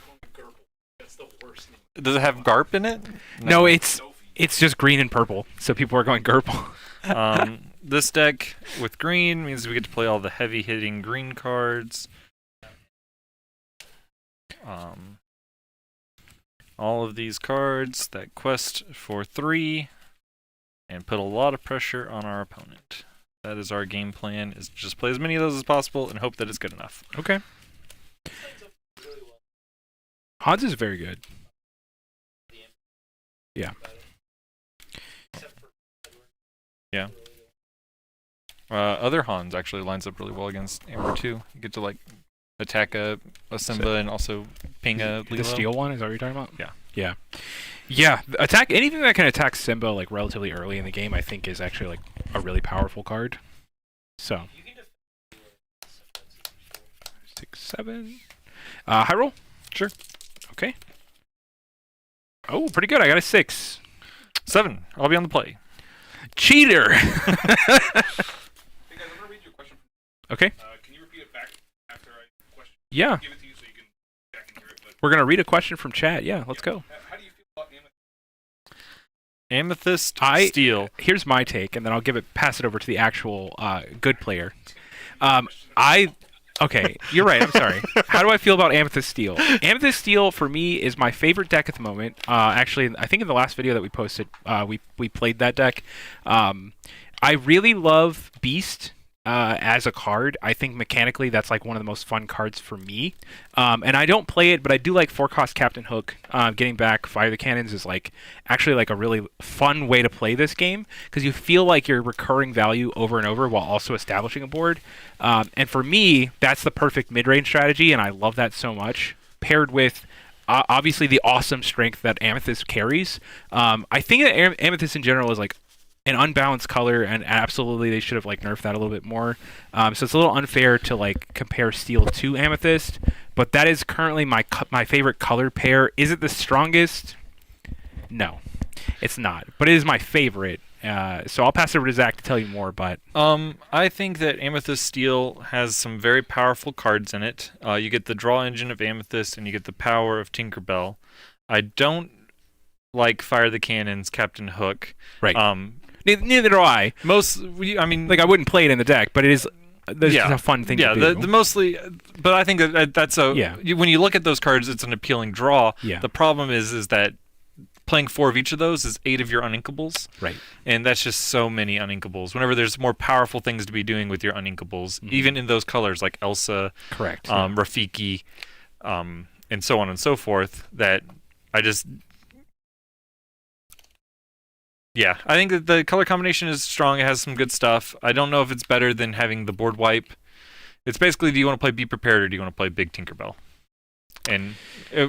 it have Garp in it? No, it's just green and purple. So people are going Gurple. This deck with green means we get to play all the heavy-hitting green cards. All of these cards that quest for 3 and put a lot of pressure on our opponent. That is our game plan, is just play as many of those as possible and hope that it's good enough. Okay. Hans is very good. Yeah. Yeah. Other Hans actually lines up really well against Amber too. You get to like attack a Simba and also ping a Lilo. The steel one, is that what you're talking about? Yeah. Yeah. Yeah. Attack anything that can attack Simba like relatively early in the game, I think is actually like a really powerful card. So 6, 7. High roll? Sure. Okay. Oh, pretty good. I got a 6. 7. I'll be on the play. Cheater! Okay. Can you repeat it back after I question? Yeah. Give it to you so you can back and hear it. But We're going to read a question from chat. Yeah, let's go. how do you feel about Amethyst I- Steel. Here's my take, and then I'll pass it over to the actual good player. Okay, you're right. I'm sorry. How do I feel about Amethyst Steel? Amethyst Steel for me is my favorite deck at the moment. Actually, I think in the last video that we posted, we played that deck. I really love Beast as a card. I think mechanically that's like one of the most fun cards for me. And I don't play it, but I do like 4-cost Captain Hook. Getting back Fire the Cannons is like actually like a really fun way to play this game because you feel like you're recurring value over and over while also establishing a board. And for me, that's the perfect mid-range strategy, and I love that so much. Paired with obviously the awesome strength that Amethyst carries. I think that Amethyst in general is like an unbalanced color, and absolutely they should have like nerfed that a little bit more. So it's a little unfair to like compare Steel to Amethyst, but that is currently my favorite color pair. Is it the strongest? No, it's not, but it is my favorite. So I'll pass it over to Zach to tell you more. But I think that Amethyst Steel has some very powerful cards in it. You get the draw engine of Amethyst, and you get the power of Tinkerbell. I don't like Fire the Cannons, Captain Hook. Right. Neither do I. I mean, like I wouldn't play it in the deck, but it is. There's just a fun thing to do. Yeah, the mostly, but I think that's a. Yeah. When you look at those cards, it's an appealing draw. Yeah. The problem is that playing 4 of each of those is 8 of your uninkables. Right. And that's just so many uninkables. Whenever there's more powerful things to be doing with your uninkables, even in those colors like Elsa, Correct. Rafiki, and so on and so forth, that I just. Yeah, I think that the color combination is strong. It has some good stuff. I don't know if it's better than having the board wipe. It's basically, do you want to play Be Prepared or do you want to play Big Tinkerbell? And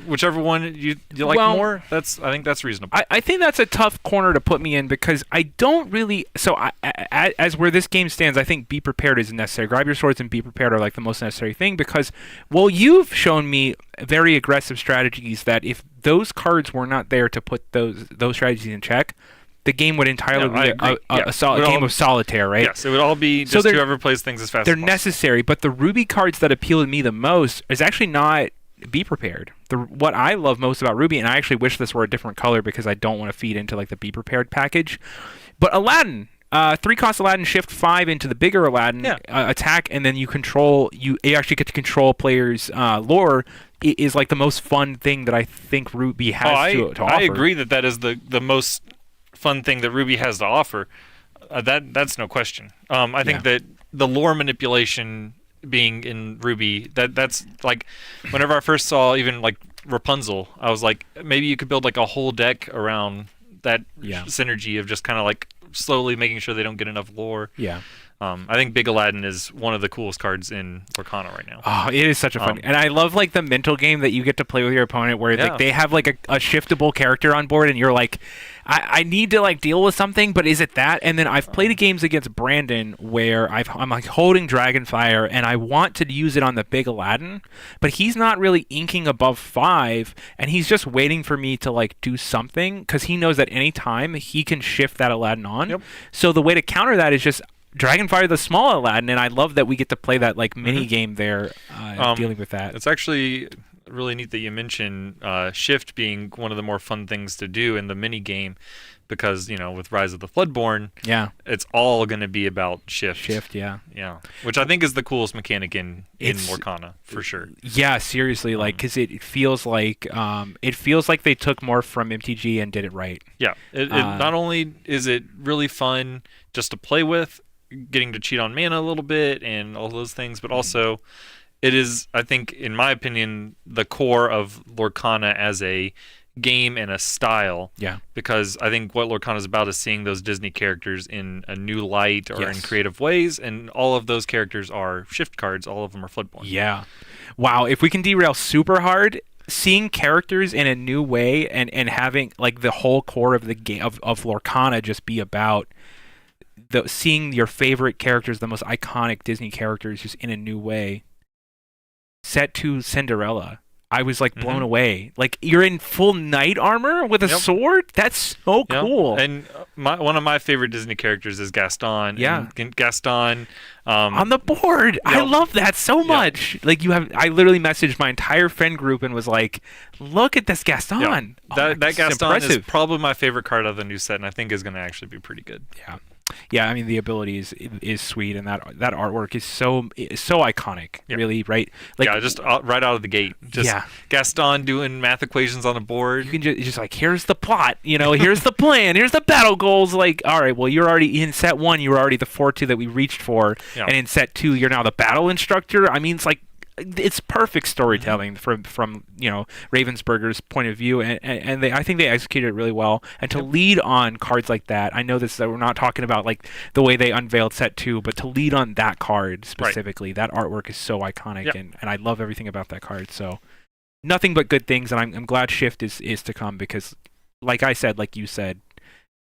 whichever one you like more, I think that's reasonable. I think that's a tough corner to put me in because I don't really. So as where this game stands, I think Be Prepared is necessary. Grab your swords and Be Prepared are like the most necessary thing because, well, you've shown me very aggressive strategies that if those cards were not there to put those strategies in check, the game would entirely be a game of solitaire, right? Yes, it would all be just whoever plays things as fast as possible. They're necessary, but the Ruby cards that appeal to me the most is actually not Be Prepared. What I love most about Ruby, and I actually wish this were a different color because I don't want to feed into like the Be Prepared package, but Aladdin. 3-cost Aladdin, shift 5 into the bigger Aladdin, attack, and then you actually get to control players' lore is like the most fun thing that I think Ruby has to offer. I agree that is the most fun thing that Ruby has to offer. That's no question. I think that the lore manipulation being in Ruby, that's like whenever I first saw even like Rapunzel, I was like, maybe you could build like a whole deck around that synergy of just kind of like slowly making sure they don't get enough lore. Yeah. I think Big Aladdin is one of the coolest cards in Lorcana right now. Oh, it is such a fun, and I love like the mental game that you get to play with your opponent, where like they have like a shiftable character on board, and you're like, I need to like deal with something, but is it that? And then I've played games against Brandon where I'm like holding Dragonfire, and I want to use it on the Big Aladdin, but he's not really inking above 5, and he's just waiting for me to like do something because he knows that any time he can shift that Aladdin on. Yep. So the way to counter that is just Dragonfire the small Aladdin, and I love that we get to play that like mini game there, dealing with that. It's actually really neat that you mention shift being one of the more fun things to do in the mini game, because with Rise of the Floodborn, it's all going to be about shift. Yeah, which I think is the coolest mechanic in Lorcana for sure. Yeah, seriously, like because it feels like they took more from MTG and did it right. Yeah, it not only is it really fun just to play with, getting to cheat on mana a little bit and all those things, but also it is, I think, in my opinion, the core of Lorcana as a game and a style. Yeah. Because I think what Lorcana is about is seeing those Disney characters in a new light or in creative ways, and all of those characters are shift cards. All of them are Floodborn. Yeah. Wow. If we can derail super hard, seeing characters in a new way and having like the whole core of the game of Lorcana just be about seeing your favorite characters, the most iconic Disney characters, just in a new way. Set to Cinderella, I was like blown away. Like you're in full knight armor with a sword. That's so cool. And one of my favorite Disney characters is Gaston. Yeah, and Gaston on the board. I love that so much. Like I literally messaged my entire friend group and was like, "Look at this Gaston." That Gaston is probably my favorite card of the new set, and I think is going to actually be pretty good. Yeah. Yeah, I mean the ability is sweet, and that artwork is so iconic. Yep. Really, right? Like, yeah, just right out of the gate. Just yeah. Gaston doing math equations on a board. You can just like, here's the plot, here's the plan, here's the battle goals. Like, all right, well, you're already in set 1, you were already the 4-2 that we reached for, Yeah. and in set 2, you're now the battle instructor. I mean, it's perfect storytelling from Ravensburger's point of view, and I think they executed it really well. And to lead on cards like that, I know that we're not talking about like the way they unveiled set 2, but to lead on that card specifically, that artwork is so iconic, and I love everything about that card. So nothing but good things, and I'm glad Shift is to come, because like I said, like you said,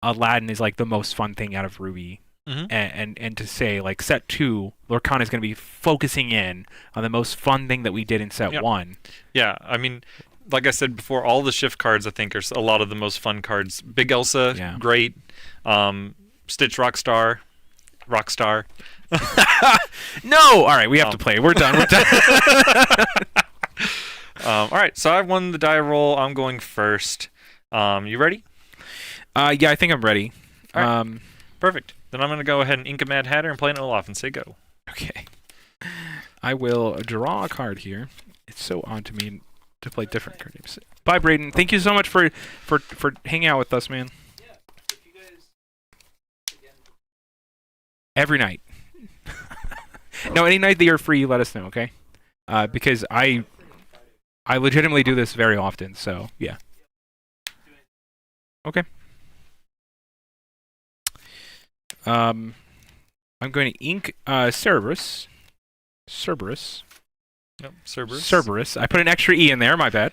Aladdin is like the most fun thing out of Ruby. Mhm. And to say, like, set 2, Lorcana is going to be focusing in on the most fun thing that we did in set 1. Yeah, I mean, like I said before, all the shift cards I think are a lot of the most fun cards. Big Elsa, great. Stitch Rockstar. No! All right, we have to play. We're done. All right, so I won the die roll. I'm going first. You ready? Yeah, I think I'm ready. All right. Perfect. Then I'm going to go ahead and ink a Mad Hatter and play an Olaf and say go. Okay. I will draw a card here. It's so odd to me to play different card names. Bye, Braden. Thank you so much for hanging out with us, man. Yeah. If you guys, again, Every night. No, any night that you're free, let us know, okay? Because I legitimately do this very often, so yeah. Okay. I'm going to ink Cerberus. Yep, Cerberus. Cerberus. I put an extra E in there, my bad.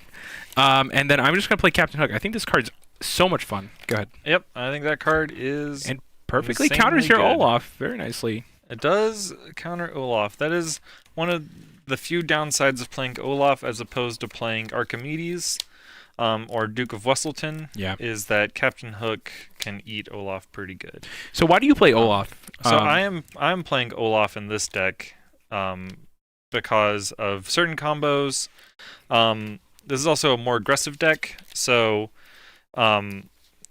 And then I'm just going to play Captain Hook. I think this card's so much fun. Go ahead. Yep, I think that card is And perfectly insanely counters your good. Olaf very nicely. It does counter Olaf. That is one of the few downsides of playing Olaf as opposed to playing Archimedes or Duke of Wesselton. Yeah. Is that Captain Hook can eat Olaf pretty good. So why do you play Olaf? So I'm playing Olaf in this deck because of certain combos. This is also a more aggressive deck. So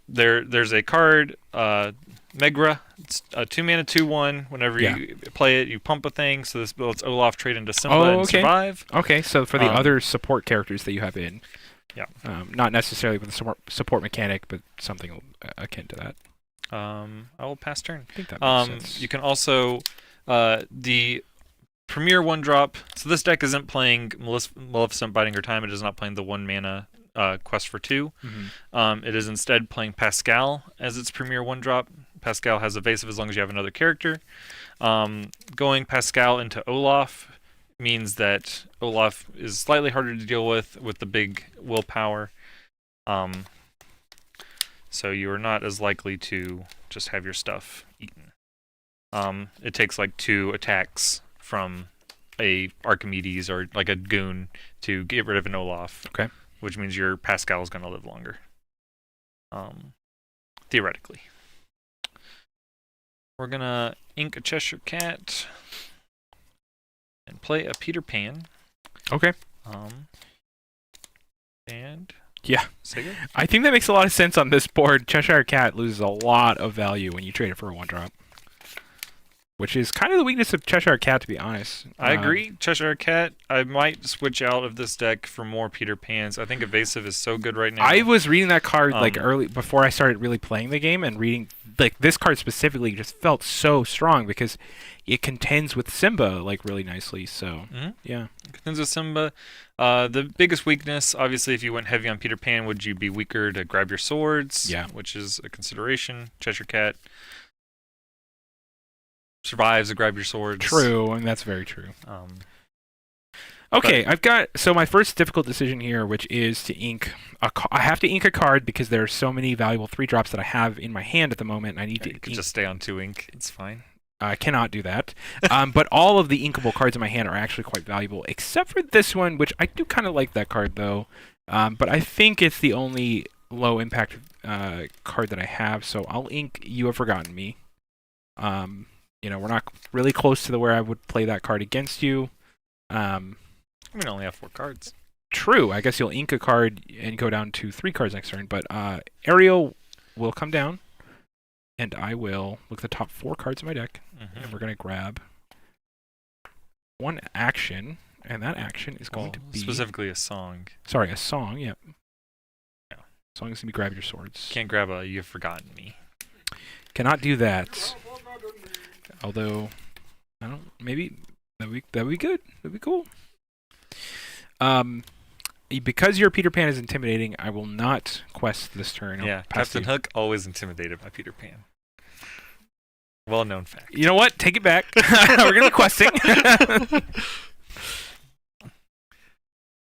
there's a card, Megra. It's a 2-mana 2/1. Whenever you play it, you pump a thing. So this builds Olaf trade into Simba and survive. Okay, so for the other support characters that you have in. Yeah. Not necessarily with the support mechanic, but something akin to that. I will pass turn. I think that makes sense. You can also the Premier 1-drop. So this deck isn't playing Maleficent Biding Her Time. It is not playing the 1-mana Quest for 2. Mm-hmm. It is instead playing Pascal as its Premier 1-drop. Pascal has evasive as long as you have another character. Going Pascal into Olaf means that Olaf is slightly harder to deal with the big willpower. So you are not as likely to just have your stuff eaten. It takes like 2 attacks from a Archimedes or like a goon to get rid of an Olaf. Okay. Which means your Pascal is going to live longer. Theoretically. We're going to ink a Cheshire Cat and play a Peter Pan. Okay. And yeah, say go. I think that makes a lot of sense on this board. Cheshire Cat loses a lot of value when you trade it for a 1-drop, which is kind of the weakness of Cheshire Cat, to be honest. I agree. Cheshire Cat, I might switch out of this deck for more Peter Pans. I think evasive is so good right now. I was reading that card like early before I started really playing the game, and reading like this card specifically just felt so strong because it contends with Simba like really nicely. So yeah, contends with Simba. The biggest weakness, obviously, if you went heavy on Peter Pan, would you be weaker to grab your swords? Yeah, which is a consideration. Cheshire Cat survives to grab your swords. True, and that's very true. Okay, I've got my first difficult decision here, which is to ink I have to ink a card because there are so many valuable 3-drops that I have in my hand at the moment. And I need to you can just stay on 2 ink. It's fine. I cannot do that. But all of the inkable cards in my hand are actually quite valuable, except for this one, which I do kind of like that card though. But I think it's the only low impact card that I have, so I'll ink You Have Forgotten Me. We're not really close to where I would play that card against you. We only have 4 cards. True. I guess you'll ink a card and go down to 3 cards next turn, but Ariel will come down and I will look at the top 4 cards of my deck, Mhm. and we're going to grab one action, and that action is going Well, to be... specifically a song. Sorry, a song, yep. Yeah. Song is going to be Grab Your Swords. Can't grab a You've Forgotten Me. Cannot do that. Although, I don't... Maybe that'd be good. That'd be cool. Because your Peter Pan is intimidating, I will not quest this turn. I'll Yeah, pass Captain you. Hook always intimidated by Peter Pan. Well-known fact. You know what? Take it back. We're going to be questing.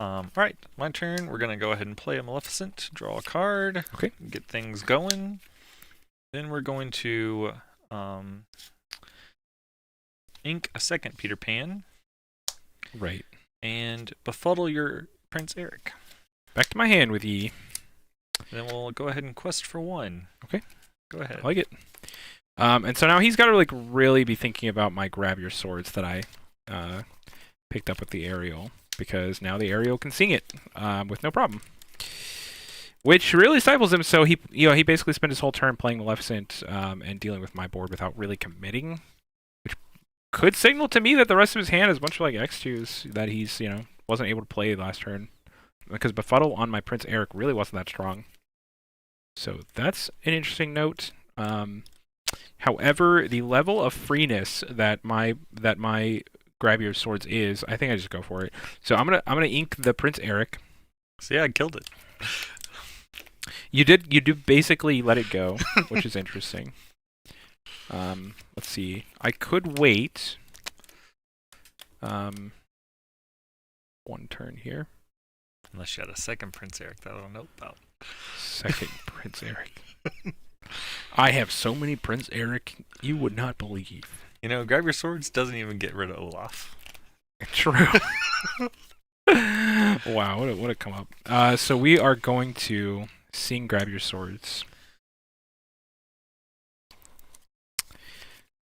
All right, my turn. We're gonna go ahead and play a Maleficent. Draw a card. Okay. Get things going. Then we're going to ink a second Peter Pan Right. and befuddle your Prince Eric. Back to my hand with ye. Then we'll go ahead and quest for 1. Okay. Go ahead. I like it. And so now he's got to like really be thinking about my Grab Your Swords that I picked up with the aerial, because now the aerial can sing it with no problem, which really stifles him. So he basically spent his whole turn playing Maleficent and dealing with my board without really committing, which could signal to me that the rest of his hand is a bunch of like X2s that he's wasn't able to play last turn, because Befuddle on my Prince Eric really wasn't that strong. So that's an interesting note. However, the level of freeness that my Grab Your Swords is, I think I just go for it. So I'm gonna ink the Prince Eric. So yeah, I killed it. You did basically let it go, which is interesting. Let's see. I could wait one turn here. Unless you had a second Prince Eric that I don't know about. Second Prince Eric. I have so many Prince Eric you would not believe. You know, Grab Your Swords doesn't even get rid of Olaf. True. Wow, what a come up. So we are going to sing Grab Your Swords.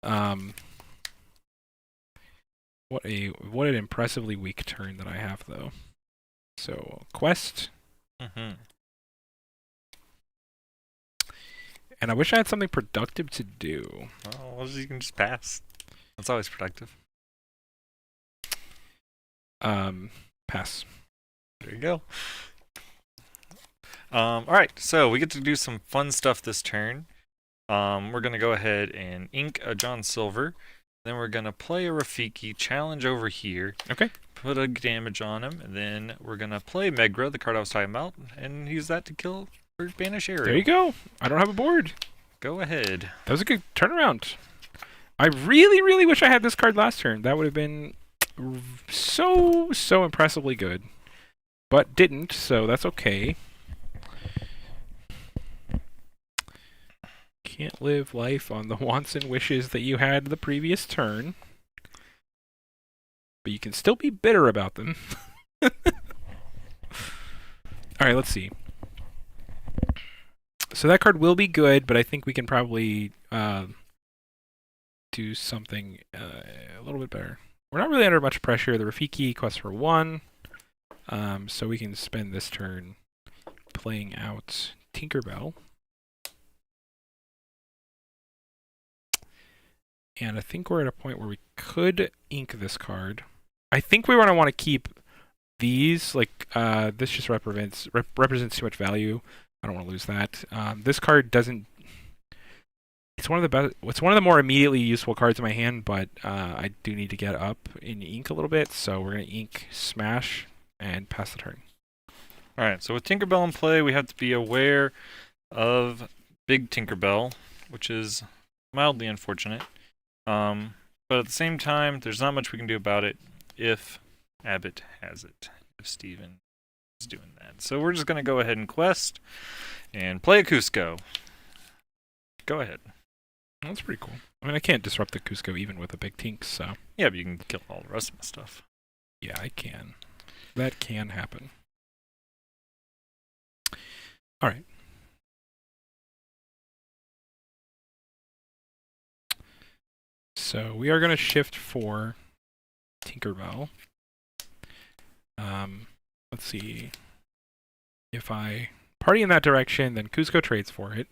What an impressively weak turn that I have though. So quest, Mm-hmm. and I wish I had something productive to do. Well, you can just pass. That's always productive. Pass. There you go. All right, so we get to do some fun stuff this turn. We're gonna go ahead and ink a John Silver. Then we're gonna play a Rafiki, challenge over here. Okay. Put a damage on him, and then we're gonna play Megra, the card I was talking about, and use that to kill or banish Ariel. There you go. I don't have a board. Go ahead. That was a good turnaround. I really, really wish I had this card last turn. That would have been so impressively good. But didn't, so that's okay. Can't live life on the wants and wishes that you had the previous turn. But you can still be bitter about them. Alright, let's see. So that card will be good, but I think we can probably do something a little bit better. We're not really under much pressure. The Rafiki quests for 1. So we can spend this turn playing out Tinkerbell. And I think we're at a point where we could ink this card. I think we want to keep these. Like this just represents too much value. I don't want to lose that. This card doesn't. It's one of the best. It's one of the more immediately useful cards in my hand, but I do need to get up in ink a little bit. So we're gonna ink Smash and pass the turn. All right, so with Tinkerbell in play, we have to be aware of Big Tinkerbell, which is mildly unfortunate. But at the same time, there's not much we can do about it if Abbott has it, if Steven is doing that. So we're just going to go ahead and quest and play a Cusco. Go ahead. That's pretty cool. I mean, I can't disrupt the Cusco even with a big Tink, so... Yeah, but you can kill all the rest of my stuff. Yeah, I can. That can happen. Alright. So we are going to shift for Tinkerbell. Let's see. If I party in that direction, then Cusco trades for it.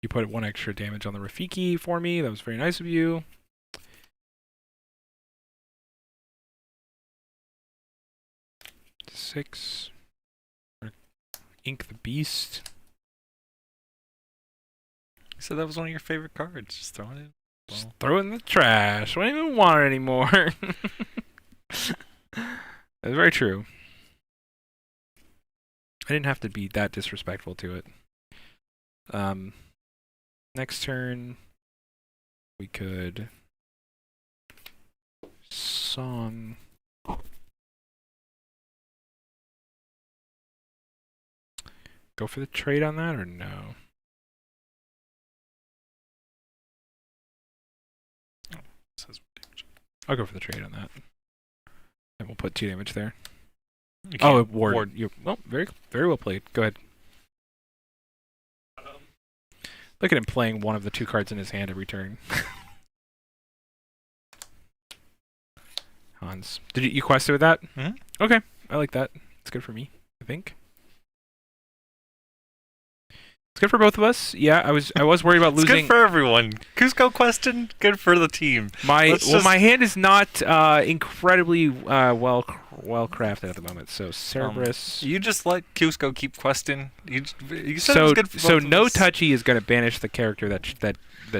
You put 1 extra damage on the Rafiki for me. That was very nice of you. Six. Ink the Beast. You said that was one of your favorite cards. Just throwing it. Just throw it in the trash. I don't even want it anymore. That's very true. I didn't have to be that disrespectful to it. Next turn, we could song. Go for the trade on that or no? I'll go for the trade on that. And we'll put 2 damage there. Oh, ward. Well, very well played. Go ahead. Look at him playing one of the 2 cards in his hand every turn. Hans. Did you quested with that? Mhm. Okay. I like that. It's good for me, I think. It's good for both of us. Yeah, I was worried about It's losing. good for everyone. Cusco question, good for the team. My hand is not incredibly well crafted at the moment. So Cerberus. You just let Cusco keep questing. You said it So was good for both of no us. touchy is going to banish the character that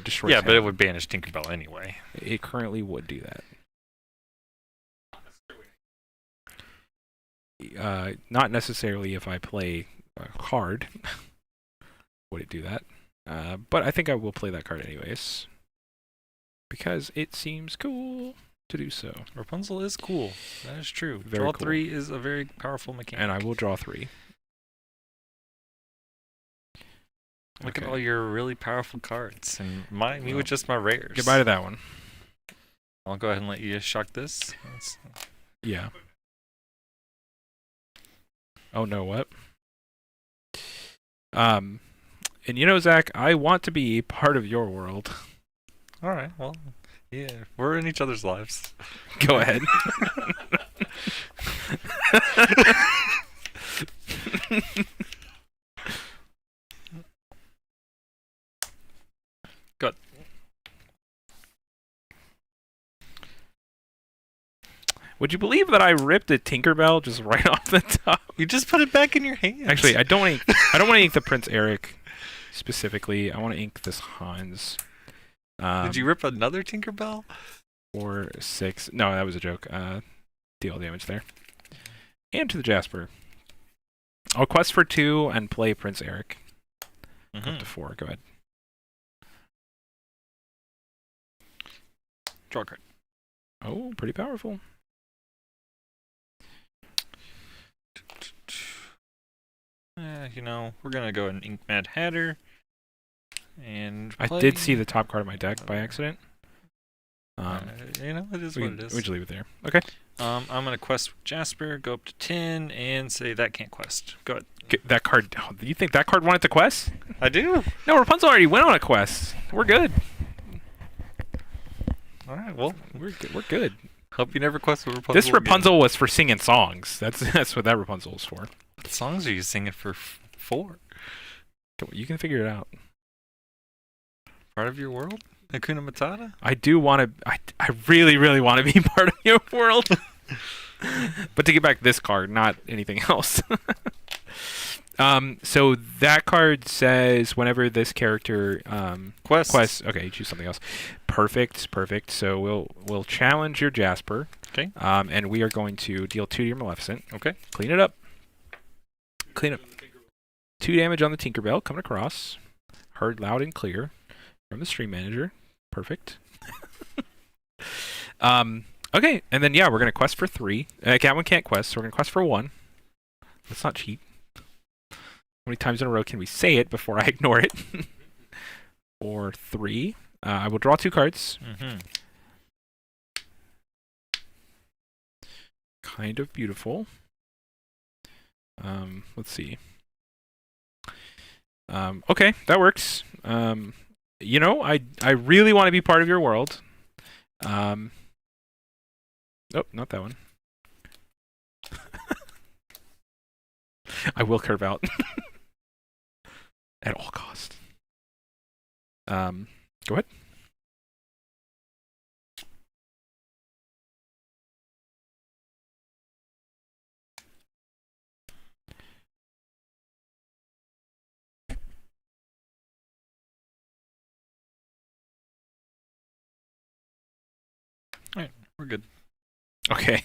destroys. Yeah, but it him. would banish Tinkerbell anyway. It currently would do that. Not necessarily if I play a card would it do that. But I think I will play that card anyways. Because it seems cool to do so. Rapunzel is cool. That is true. Very Draw cool. 3 is a very powerful mechanic. And I will draw 3. Look at Okay. all your really powerful cards. And me with just my rares. Goodbye to that one. I'll go ahead and let you shock this. Yeah. Oh no, what? And you know, Zach, I want to be part of your world. All right. Well, yeah, we're in each other's lives. Go ahead. Good. Would you believe that I ripped a Tinkerbell just right off the top? You just put it back in your hands. Actually, I don't want to ink the Prince Eric specifically. I want to ink this Hans. Did you rip another Tinkerbell? 4, 6. No, that was a joke. Deal damage there. And to the Jasper. I'll quest for 2 and play Prince Eric. Up to 4. Go ahead. Draw a card. Oh, pretty powerful. We're gonna go and ink Mad Hatter. And I play. did see the top card of my deck by accident. It is we what can, it is. we just leave it there. Okay. I'm gonna quest with Jasper, go up to 10, and say that can't quest. Go ahead. Get that card. Oh, you think that card wanted to quest? I do. No, Rapunzel already went on a quest. We're good. All right. Well, We're good. We're good. hope you never quest with Rapunzel. This again. Rapunzel was for singing songs. That's what that Rapunzel was for. What songs are you singing for? You can figure it out. Part of your world? Hakuna Matata? I do want to. I really, really want to be part of your world. But to get back this card, not anything else. So that card says whenever this character Quest. Okay, you choose something else. Perfect. So we'll challenge your Jasper. Okay. And we are going to deal 2 to your Maleficent. Okay. Clean it up. 2 damage on the Tinkerbell coming across. Heard loud and clear from the stream manager. Perfect. Okay, and then we're gonna quest for 3. Catwin can't quest, so we're gonna quest for 1. Let's not cheat. How many times in a row can we say it before I ignore it? Or 3. I will draw 2 cards. Mm-hmm. Kind of beautiful. Let's see. Okay, that works. I really want to be part of your world. Oh, not that one. I will curve out. At all costs. Go ahead. We're good. Okay.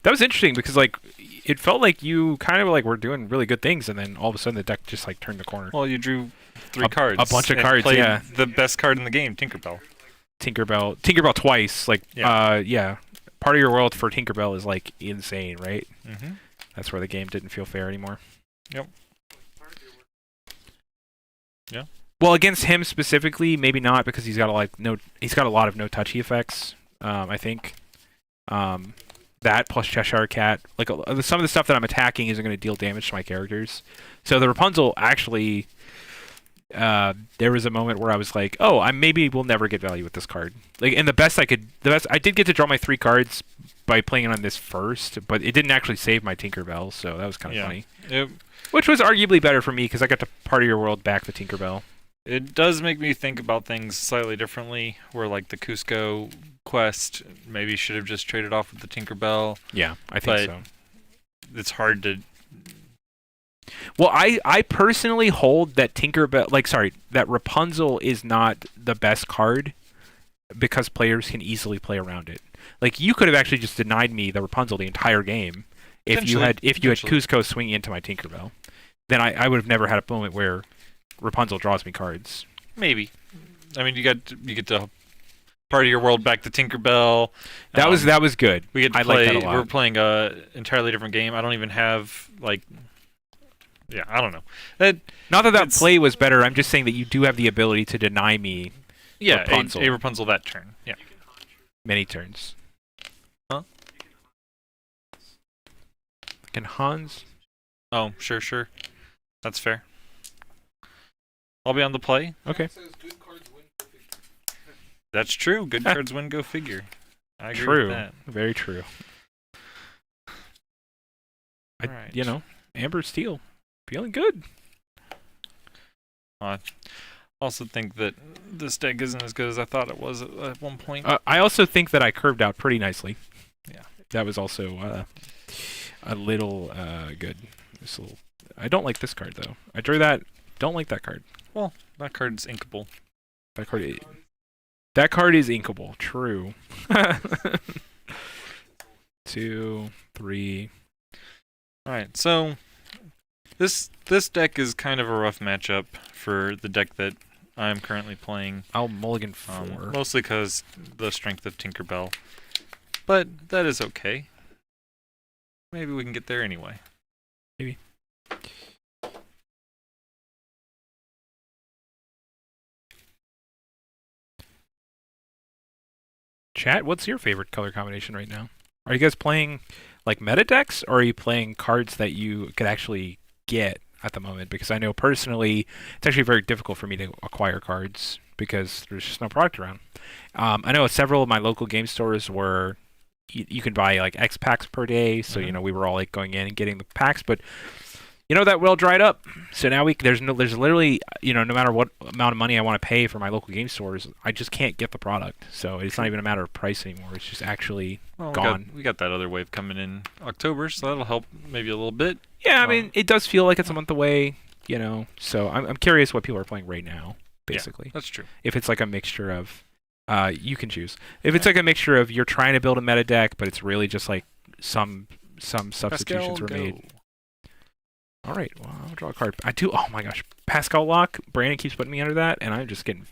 That was interesting because like it felt like you kind of like were doing really good things, and then all of a sudden the deck just like turned the corner. Well, you drew three A- cards. a bunch of and cards, played yeah. the best card in the game, Tinkerbell. Tinkerbell twice. Like Yeah. part of your world for Tinkerbell is like insane, right? Mm-hmm. That's where the game didn't feel fair anymore. Yep. Yeah. Well, against him specifically, maybe not because he's got he's got a lot of no touchy effects. I think that plus Cheshire Cat, like some of the stuff that I'm attacking isn't going to deal damage to my characters. So the Rapunzel actually, there was a moment where I was like, oh, I maybe will never get value with this card. Like, and the best I did get to draw my 3 cards by playing it on this first, but it didn't actually save my Tinkerbell, so that was kind of funny. Which was arguably better for me because I got to part of your world back the Tinkerbell. It does make me think about things slightly differently, where like the Cusco quest maybe should have just traded off with the Tinkerbell. Yeah, I think so. It's hard to... Well, I personally hold that that Rapunzel is not the best card because players can easily play around it. Like, you could have actually just denied me the Rapunzel the entire game if you had Cusco swinging into my Tinkerbell. Then I would have never had a moment where Rapunzel draws me cards. Maybe. I mean, you get to part of your world back to Tinkerbell. That was good. We get to I play. like that a lot. We're playing a entirely different game. I don't even have like. Yeah, I don't know. Not that play was better. I'm just saying that you do have the ability to deny me. Rapunzel. A Rapunzel that turn. Yeah. Many turns. Huh? Can Hans? Oh, sure. That's fair. I'll be on the play. Okay. That's true. Good cards win, go figure. I agree True. with that. Very true. Alright. You know, Amber Steel, feeling good. I also think that this deck isn't as good as I thought it was at one point. I also think that I curved out pretty nicely. Yeah. That was also a little good. I don't like this card though. I drew that. Don't like that card. Well, that card's inkable. That card is inkable. True. 2, 3. All right, so this deck is kind of a rough matchup for the deck that I'm currently playing. I'll mulligan 4. Mostly because the strength of Tinkerbell, but that is okay. Maybe we can get there anyway. Maybe. Chat, what's your favorite color combination right now? Are you guys playing like meta decks, or are you playing cards that you could actually get at the moment? Because I know personally, it's actually very difficult for me to acquire cards because there's just no product around. I know several of my local game stores where you can buy like X packs per day, so you know we were all like going in and getting the packs, but you know that well dried up. So now there's literally, you know, no matter what amount of money I want to pay for my local game stores, I just can't get the product. So it's not even a matter of price anymore. It's just actually gone. We got that other wave coming in October, so that'll help maybe a little bit. Yeah, I mean, it does feel like it's a month away, you know. So I'm curious what people are playing right now, basically. Yeah, that's true. If it's like a mixture of, you can choose. If it's like a mixture of you're trying to build a meta deck, but it's really just like some substitutions were made. All right, well, I'll draw a card. Oh my gosh, Pascal Lock. Brandon keeps putting me under that, and I'm just getting,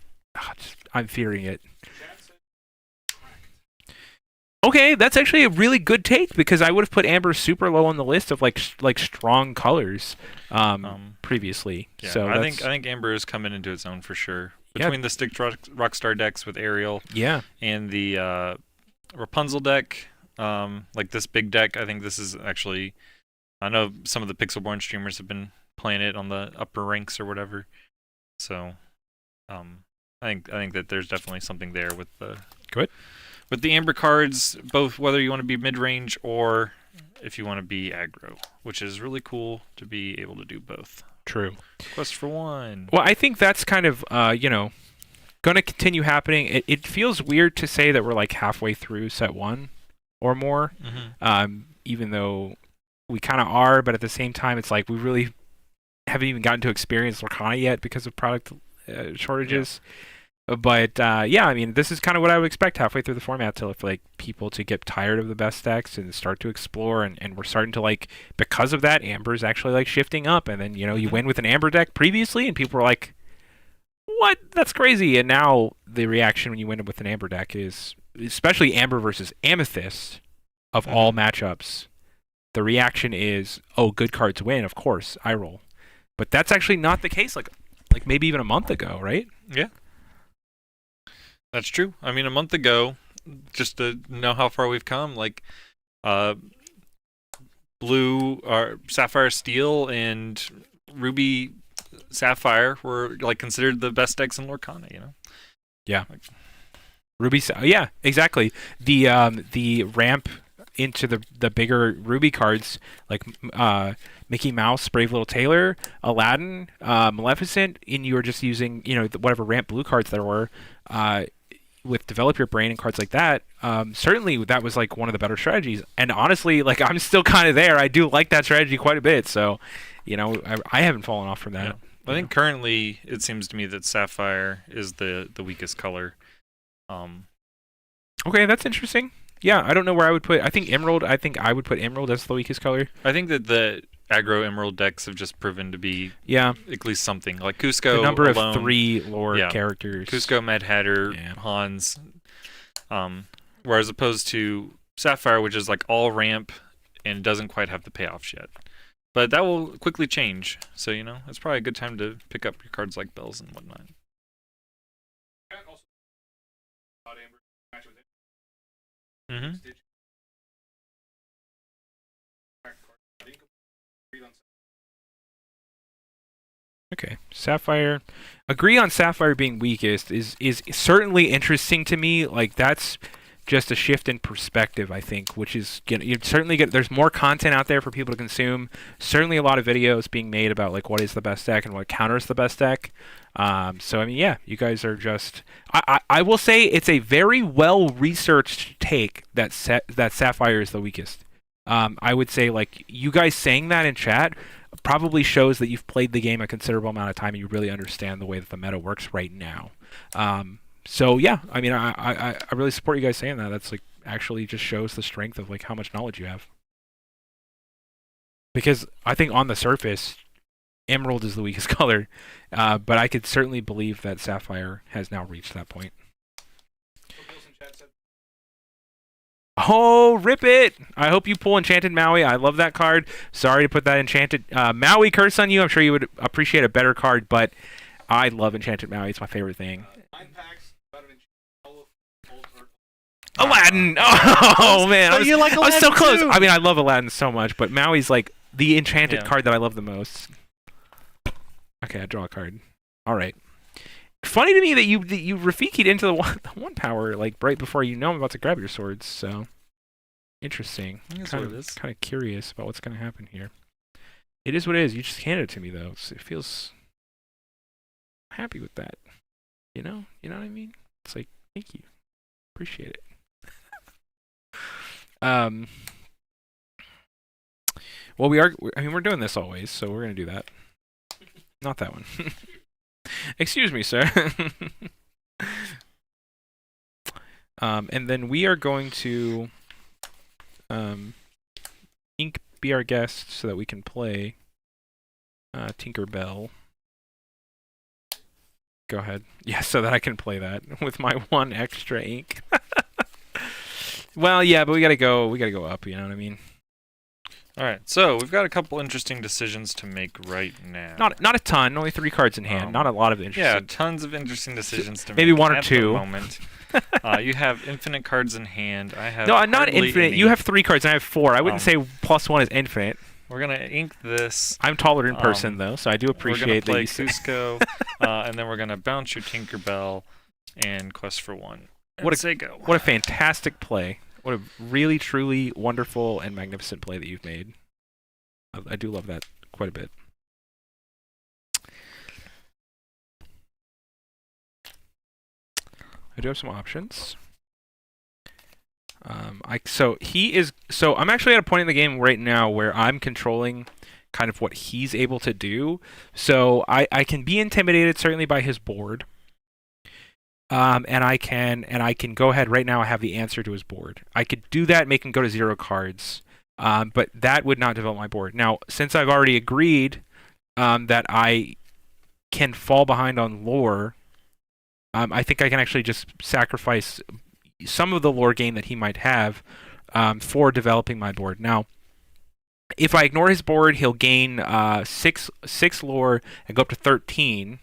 I'm fearing it. Okay, that's actually a really good take because I would have put Amber super low on the list of like strong colors previously. Yeah, so I think Amber is coming into its own for sure. Yeah. Between the Stick Rockstar decks with Ariel, yeah, and the Rapunzel deck, like this big deck, I think this is actually. I know some of the Pixelborn streamers have been playing it on the upper ranks or whatever. So, I think that there's definitely something there with the Amber cards, both whether you want to be mid-range or if you want to be aggro, which is really cool to be able to do both. True. Quest for one. Well, I think that's kind of going to continue happening. It feels weird to say that we're like halfway through set 1 or more, even though we kind of are, but at the same time, it's like we really haven't even gotten to experience Lorcana yet because of product shortages. But I mean, this is kind of what I would expect halfway through the format to like people to get tired of the best decks and start to explore, and we're starting to like, because of that, Amber's actually like shifting up, and then you win with an Amber deck previously, and people were like, "What? That's crazy!" And now the reaction when you win with an Amber deck is, especially Amber versus Amethyst, of all matchups, the reaction is, "Oh, good cards win, of course, I roll." But that's actually not the case. Like maybe even a month ago, right? Yeah. That's true. I mean, a month ago, just to know how far we've come, like Blue or Sapphire Steel and Ruby Sapphire were like considered the best decks in Lorcana, Yeah. Ruby, yeah, exactly. The ramp into the bigger Ruby cards, like Mickey Mouse, Brave Little Tailor, Aladdin, Maleficent, and you were just using whatever ramp blue cards there were. With Develop Your Brain and cards like that, certainly that was like one of the better strategies. And honestly, like I'm still kind of there. I do like that strategy quite a bit. So, I haven't fallen off from that. Yeah. I think currently it seems to me that Sapphire is the weakest color. Okay, that's interesting. Yeah, I don't know where I would put. I think Emerald. I think I would put Emerald as the weakest color. I think that the aggro Emerald decks have just proven to be at least something. Like Cusco the number alone, of 3 lore characters. Cusco, Mad Hatter, Hans. Whereas opposed to Sapphire, which is like all ramp and doesn't quite have the payoffs yet. But that will quickly change. So, it's probably a good time to pick up your cards like Bells and whatnot. Mm-hmm. Okay, Sapphire. Agree on Sapphire being weakest is certainly interesting to me. Like that's just a shift in perspective, I think, which is you certainly get. There's more content out there for people to consume. Certainly, a lot of videos being made about like what is the best deck and what counters the best deck. So I mean, yeah, you guys are just. I will say it's a very well researched take that Sapphire is the weakest. I would say like you guys saying that in chat probably shows that you've played the game a considerable amount of time and you really understand the way that the meta works right now. So yeah, I mean, I really support you guys saying that. That's like actually just shows the strength of like how much knowledge you have. Because I think on the surface, Emerald is the weakest color, but I could certainly believe that Sapphire has now reached that point. Oh, rip it! I hope you pull Enchanted Maui. I love that card. Sorry to put that Enchanted Maui curse on you. I'm sure you would appreciate a better card, but I love Enchanted Maui. It's my favorite thing. Aladdin! Oh, man. I was so close. Too. I mean, I love Aladdin so much, but Maui's like the enchanted card that I love the most. Okay, I draw a card. All right. Funny to me that you Rafiki'd into the one power like right before I'm about to grab your swords. So interesting. Kind of curious about what's going to happen here. It is what it is. You just handed it to me though. So it feels happy with that. You know what I mean? It's like thank you, appreciate it. Well, we're doing this always, so we're gonna do that. Not that one. Excuse me, sir. And then we are going to Ink be our guest so that we can play Tinkerbell. Go ahead. Yeah, so that I can play that with my 1 extra ink. Well, yeah, but we gotta go up, you know what I mean? Alright, so we've got a couple interesting decisions to make right now. Not a ton, only 3 cards in hand. Not a lot of interesting. Yeah, tons of interesting decisions to maybe make. Maybe 1 or at 2. The moment. You have infinite cards in hand. I have no, not infinite. Any. You have 3 cards and I have 4. I wouldn't say +1 is infinite. We're gonna ink this. I'm taller in person though, so I do appreciate that. We're gonna play Cusco, and then we're gonna bounce your Tinkerbell and Quest for 1. What a fantastic play! What a really, truly wonderful and magnificent play that you've made. I do love that quite a bit. I do have some options. I'm actually at a point in the game right now where I'm controlling kind of what he's able to do. So I can be intimidated certainly by his board. And I can go ahead right now. I have the answer to his board. I could do that, make him go to 0 cards. But that would not develop my board. Now, since I've already agreed that I can fall behind on lore, I think I can actually just sacrifice some of the lore gain that he might have for developing my board. Now, if I ignore his board, he'll gain 6 lore and go up to 13,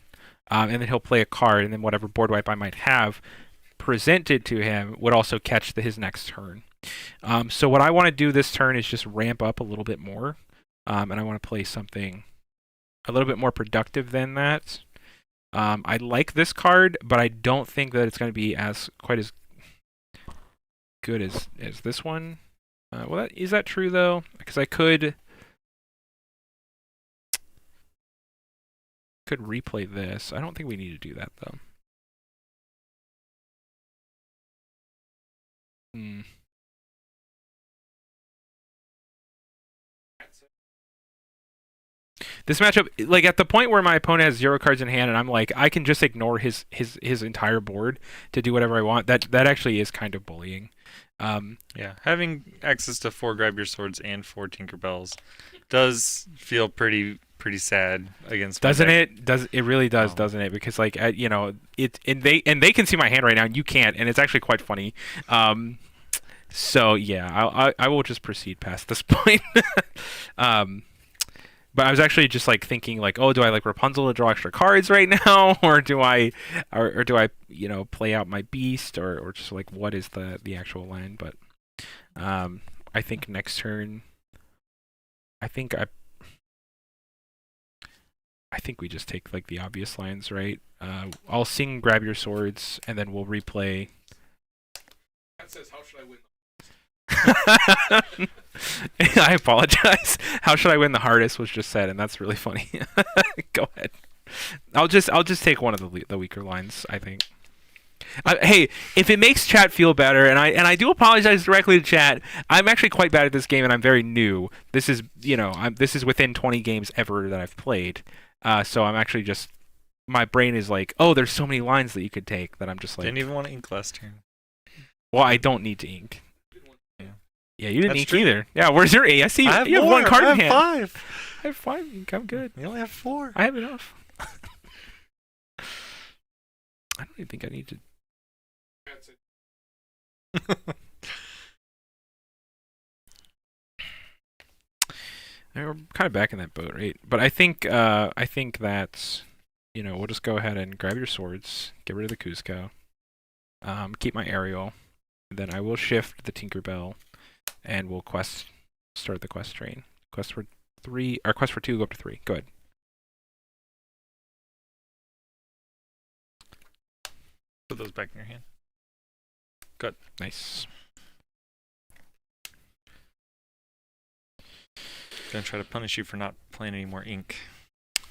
and then he'll play a card, and then whatever board wipe I might have presented to him would also catch his next turn. So what I want to do this turn is just ramp up a little bit more, and I want to play something a little bit more productive than that. I like this card, but I don't think that it's going to be quite as good as this one. Well, is that true though? Because I could replay this. I don't think we need to do that though. This matchup, like at the point where my opponent has 0 cards in hand, and I'm like, I can just ignore his entire board to do whatever I want. That actually is kind of bullying. Yeah, having access to 4 Grab Your Swords and 4 Tinkerbells does feel pretty sad against. Doesn't it? It really does, doesn't it? Because like it and they can see my hand right now, and you can't, and it's actually quite funny. So yeah, I will just proceed past this point. But I was actually just like thinking like, oh, do I like Rapunzel to draw extra cards right now, or do I play out my beast, or just like what is the actual line? But I think next turn, I think we just take like the obvious lines, right? I'll sing Grab Your Swords, and then we'll replay. That says, how should I win? I apologize. How should I win the hardest was just said, and that's really funny. Go ahead. I'll just take one of the weaker lines, I think. Hey, if it makes chat feel better, and I do apologize directly to chat. I'm actually quite bad at this game, and I'm very new. This is this is within 20 games ever that I've played. So I'm actually just, my brain is like, oh, there's so many lines that you could take that I'm just like. Didn't even want to ink last turn. Well, I don't need to ink. Yeah, you didn't That's ink true. either. Yeah, where's your 8? I see you have more. 1 card in I hand. have 5. I have 5 ink. I'm good. You only have 4. I have enough. I don't even think I need to. We're kind of back in that boat, right? But I think that we'll just go ahead and grab your swords, get rid of the Cusco, keep my aerial, and then I will shift the Tinkerbell, and we'll start the quest train. Quest for 2 go up to 3. Go ahead. Put those back in your hand. Good. Nice. Gonna try to punish you for not playing any more ink.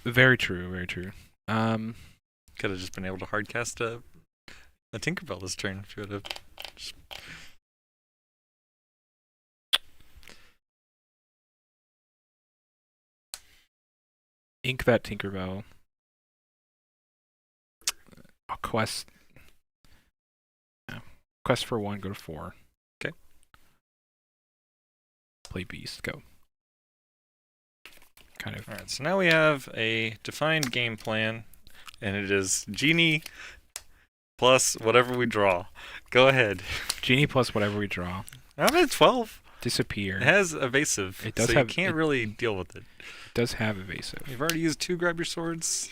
Very true. Very true. Could have just been able to hardcast a Tinkerbell this turn if you would have. Ink that Tinkerbell. Quest. Yeah. Quest for 1, go to 4. Okay. Play Beast, go. Kind of. Alright, so now we have a defined game plan, and it is Genie plus whatever we draw. Go ahead. Genie plus whatever we draw. I'm at 12. Disappear. It has evasive, It does so have, you can't really deal with it. It does have evasive. You've already used 2 Grab Your Swords.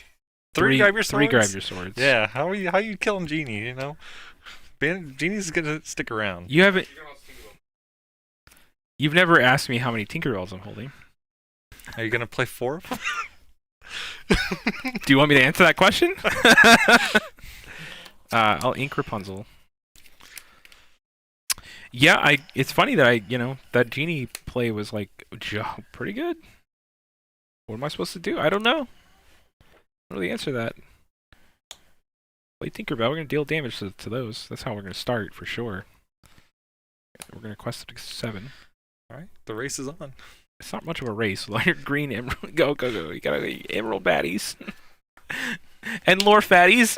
3 Grab Your Swords? 3 grab your swords. Yeah, how you killing Genie, you know? Genie's gonna stick around. You haven't. You've never asked me how many Tinkerbells I'm holding. Are you gonna play 4 of them? Do you want me to answer that question? I'll ink Rapunzel. Yeah, it's funny that that Genie play was like pretty good. What am I supposed to do? I don't know. I don't really answer that. Play Tinkerbell. We're gonna deal damage to those. That's how we're gonna start for sure. We're gonna quest it to 7. All right, the race is on. It's not much of a race. With all your green emerald, go. You gotta go emerald baddies and lore fatties.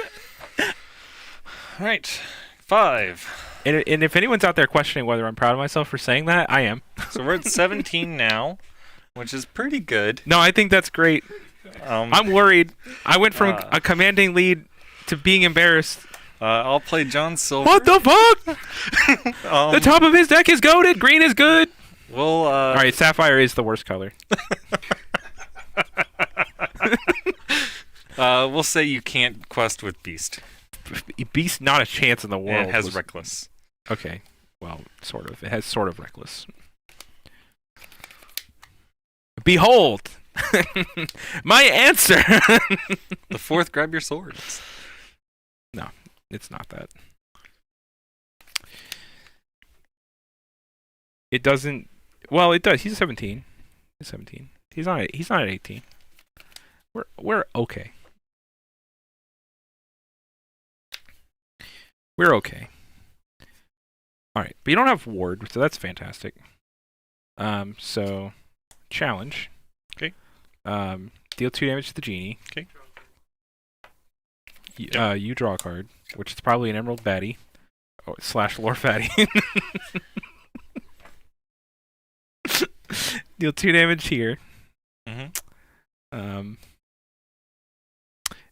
All right, 5. And if anyone's out there questioning whether I'm proud of myself for saying that, I am. So we're at 17 now, which is pretty good. No, I think that's great. I'm worried. I went from a commanding lead to being embarrassed. I'll play John Silver. What the fuck? The top of his deck is goated. Green is good. Well, all right, Sapphire is the worst color. We'll say you can't quest with Beast. Beast, not a chance in the world. And it has Reckless. Okay, well, sort of. It has sort of Reckless. Behold, my answer. The 4th, grab your swords. No, it's not that. It doesn't. Well, it does. He's 17. He's 17. He's not at 18. We're okay. We're okay. All right, but you don't have ward, so that's fantastic. So challenge. Okay. Deal 2 damage to the genie. Okay. You draw a card, which is probably an emerald baddie / lore fatty. Deal 2 damage here. Mm-hmm.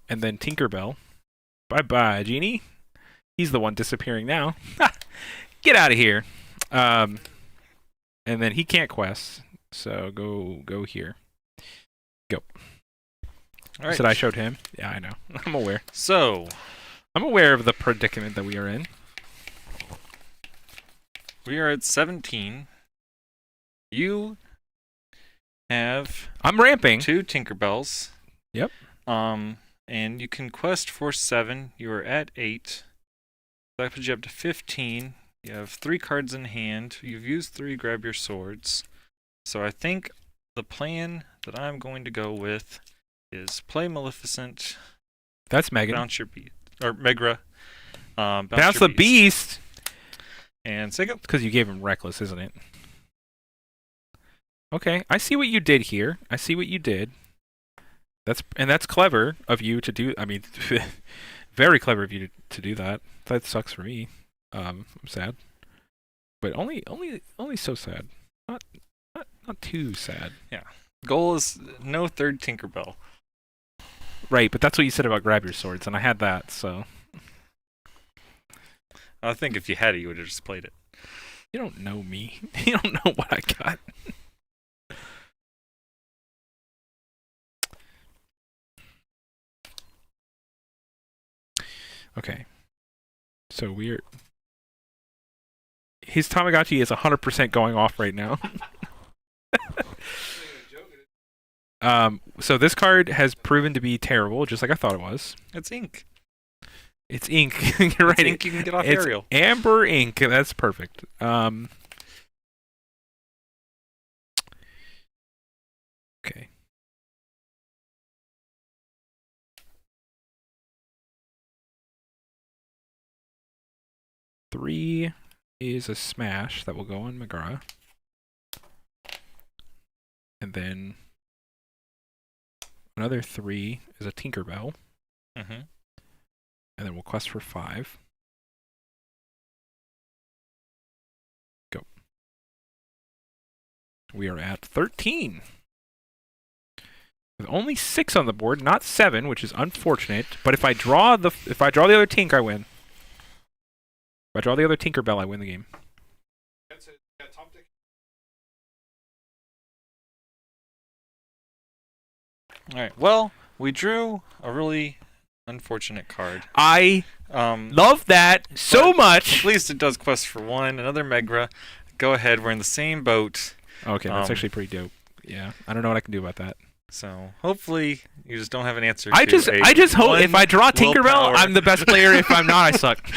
And then Tinkerbell. Bye-bye, genie. He's the one disappearing now. Get out of here. And then he can't quest, so go here. Go. All right. Said I showed him. Yeah, I know. I'm aware. So, I'm aware of the predicament that we are in. we are at 17. You have I'm ramping. 2 Tinkerbells. Yep. And you can quest for 7. You are at 8. That puts you up to 15. You have 3 cards in hand. You've used 3, grab your swords. So I think the plan that I'm going to go with is play Maleficent, That's Megan. bounce your beast, or Megra. Bounce your the beast. And say go. Because you gave him reckless, isn't it? Okay, I see what you did here. I see what you did. That's clever of you to do. I mean, very clever of you to do that. That sucks for me. I'm sad, but only so sad. Not too sad. Goal is no 3rd Tinkerbell. Right, but that's what you said about grab your swords, and I had that. So I think if you had it, you would have just played it. you don't know me. You don't know what I got. Okay. So we're... His Tamagotchi is 100% going off right now. So this card has proven to be terrible, just like I thought it was. It's ink. It's ink. You're right. It's ink you can get off It's Ariel. amber ink. That's perfect. Okay. Three is a smash that will go on Megara. And then another 3 is a Tinkerbell. Mm-hmm. And then we'll quest for 5. Go. We are at 13. With only 6 on the board, not 7, which is unfortunate. But if I draw the other Tink, I win. If I draw the other Tinkerbell, I win the game. That's it. Yeah, Tom Dick. All right. Well, we drew a really unfortunate card. I love that so much. At least it does quest for 1. Another Megra. Go ahead. We're in the same boat. Okay, that's actually pretty dope. Yeah, I don't know what I can do about that. So hopefully you just don't have an answer. I just hope if I draw Tinkerbell, willpower. I'm the best player. If I'm not, I suck.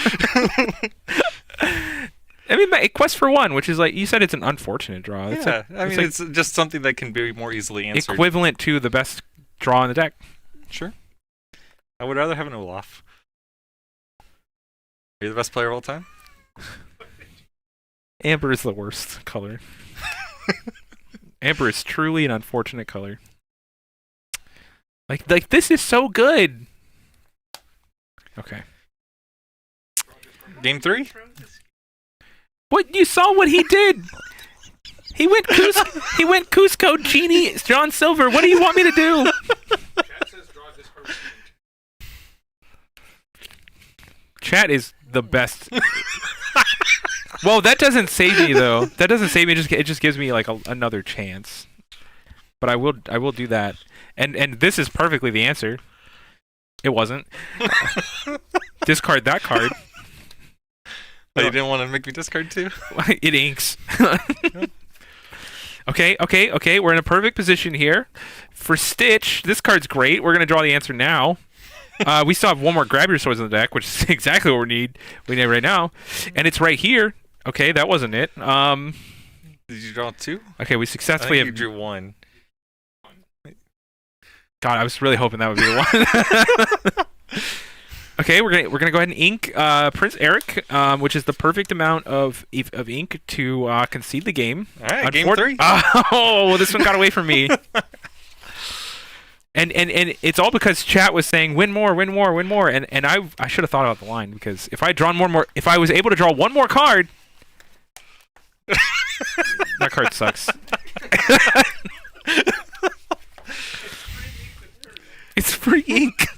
I mean, quest for 1, which is like you said, it's an unfortunate draw. It's Yeah, like, I mean, it's just something that can be more easily answered. equivalent to the best draw in the deck. Sure. I would rather have an Olaf. Are you the best player of all time? Amber is the worst color. Amber is truly an unfortunate color. Like this is so good. Okay. Game 3? What you saw what he did? He went Cusco Genie John Silver. What do you want me to do? Chat says draw this card. Chat is the best. Well, that doesn't save me though. That doesn't save me. It just gives me like another chance. But I will do that. And this is perfectly the answer. It wasn't. Discard that card. Oh, you didn't want to make me discard too? It inks. Okay. We're in a perfect position here. For Stitch, this card's great. We're going to draw the answer now. We still have one more Grab Your Swords in the deck, which is exactly what we need right now. And it's right here. Okay, that wasn't it. Did you draw 2? Okay, we I successfully think have... you drew 1. God, I was really hoping that would be the one. Okay, we're gonna go ahead and ink Prince Eric, which is the perfect amount of ink to concede the game. All right, game 3. Oh, well, this one got away from me. And it's all because chat was saying win more, and I should have thought about the line, because if I drawn more, if I was able to draw one more card, that card sucks. It's free ink.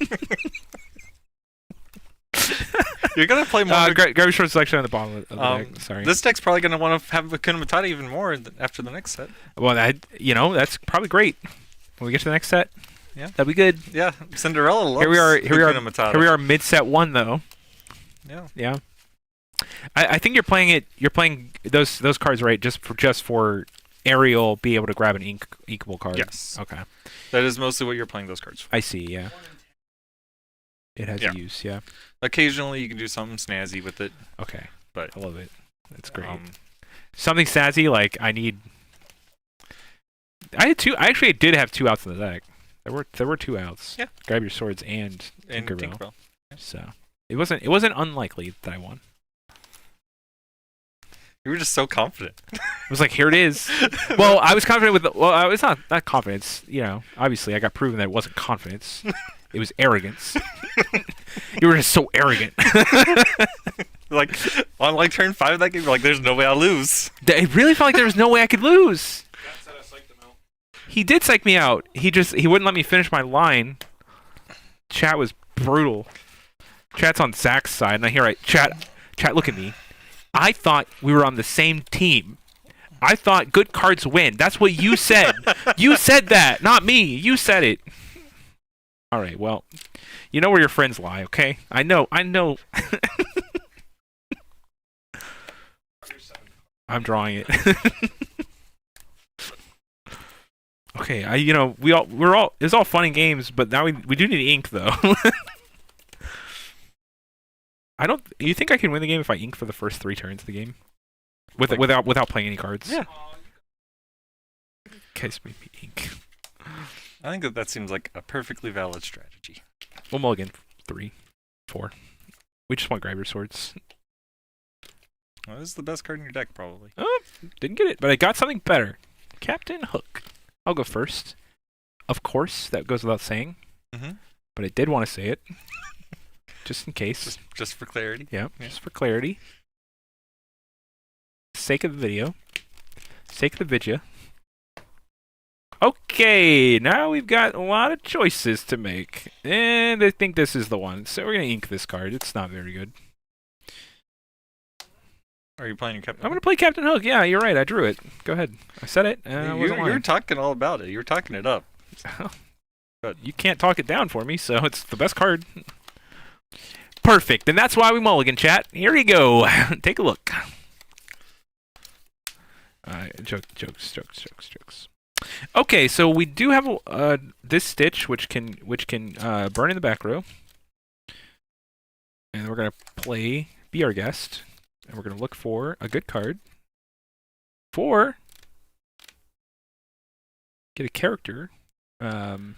You're going to play more... Grab your short selection on the bottom of the deck. Sorry. This deck's probably going to want to have Hakuna Matata even more after the next set. Well, that's probably great. When we get to the next set, Yeah. that'd be good. Yeah, Cinderella loves Here we are. Matata. Here we are. Mid set 1 though. Yeah. Yeah. I think you're playing it. You're playing those cards right just for Ariel be able to grab an inkable card. Yes. Okay. That is mostly what you're playing those cards for. I see. Yeah. It has Yeah. a use. Yeah. Occasionally, you can do something snazzy with it. Okay. But I love it. That's great. Something Something sassy like I need. I had 2. I actually did have 2 outs in the deck. There were 2 outs. Yeah. Grab Your Swords and and Tinkerbell. Tinkerbell. So it wasn't unlikely that I won. You were just so confident. I was like, here it is. Well, I was confident with I was not confidence. You know, obviously I got proven that it wasn't confidence. It was arrogance. You were just so arrogant. Like, on like turn 5 of that game, you're like, there's no way I'll lose. It really felt like there was no way I could lose. Chat said I psyched him out. He did psych me out. He wouldn't let me finish my line. Chat was brutal. Chat's on Zach's side, and I hear chat, look at me. I thought we were on the same team. I thought good cards win. That's what you said. You said that, not me. You said it. All right, well, you know where your friends lie, okay? I know. I'm drawing it. Okay, it's all fun and games, but now we do need ink though. You think I can win the game if I ink for the first 3 turns of the game? Without playing any cards? Yeah. Okay, so maybe ink. I think that seems like a perfectly valid strategy. We'll mulligan 3, 4. We just want Grab Your Swords. Well, this is the best card in your deck, probably. Oh, didn't get it, but I got something better. Captain Hook. I'll go first. Of course, that goes without saying. Mm-hmm. But I did want to say it. Just in case. Just for clarity. Yeah, just for clarity. Sake of the video. Sake of the vidya. Okay, now we've got a lot of choices to make. And I think this is the one. So we're going to ink this card. It's not very good. Are you playing your Captain? I'm going to play Captain Hook. Yeah, you're right. I drew it. Go ahead. I said it. And I wasn't You're lying. talking all about it. You're talking it up. But you can't talk it down for me, so it's the best card. Perfect. And that's why we mulligan, chat. Here you go. Take a look. Jokes. Okay, so we do have this Stitch, which can burn in the back row, and we're gonna be our guest, and we're gonna look for a good card for get a character. An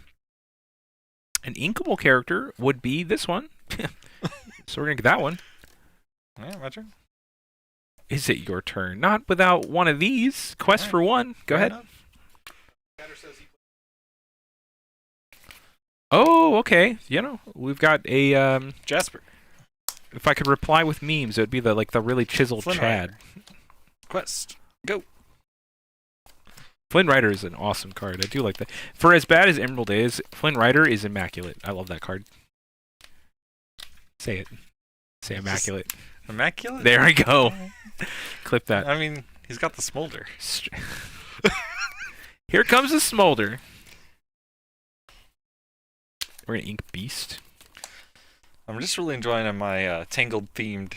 inkable character would be this one, so we're gonna get that one. Yeah, my turn. Is it your turn? Not without one of these. Quest Alright. for one. Go Fair ahead. enough. Oh, okay. You know, we've got a. Jasper. If I could reply with memes, it would be the really chiseled Flynn Chad. Rider. Quest. Go. Flynn Rider is an awesome card. I do like that. For as bad as Emerald is, Flynn Rider is immaculate. I love that card. Say it. Say immaculate. Immaculate? There we go. Clip that. I mean, he's got the smolder. Here comes the smolder. We're gonna ink Beast. I'm just really enjoying my Tangled themed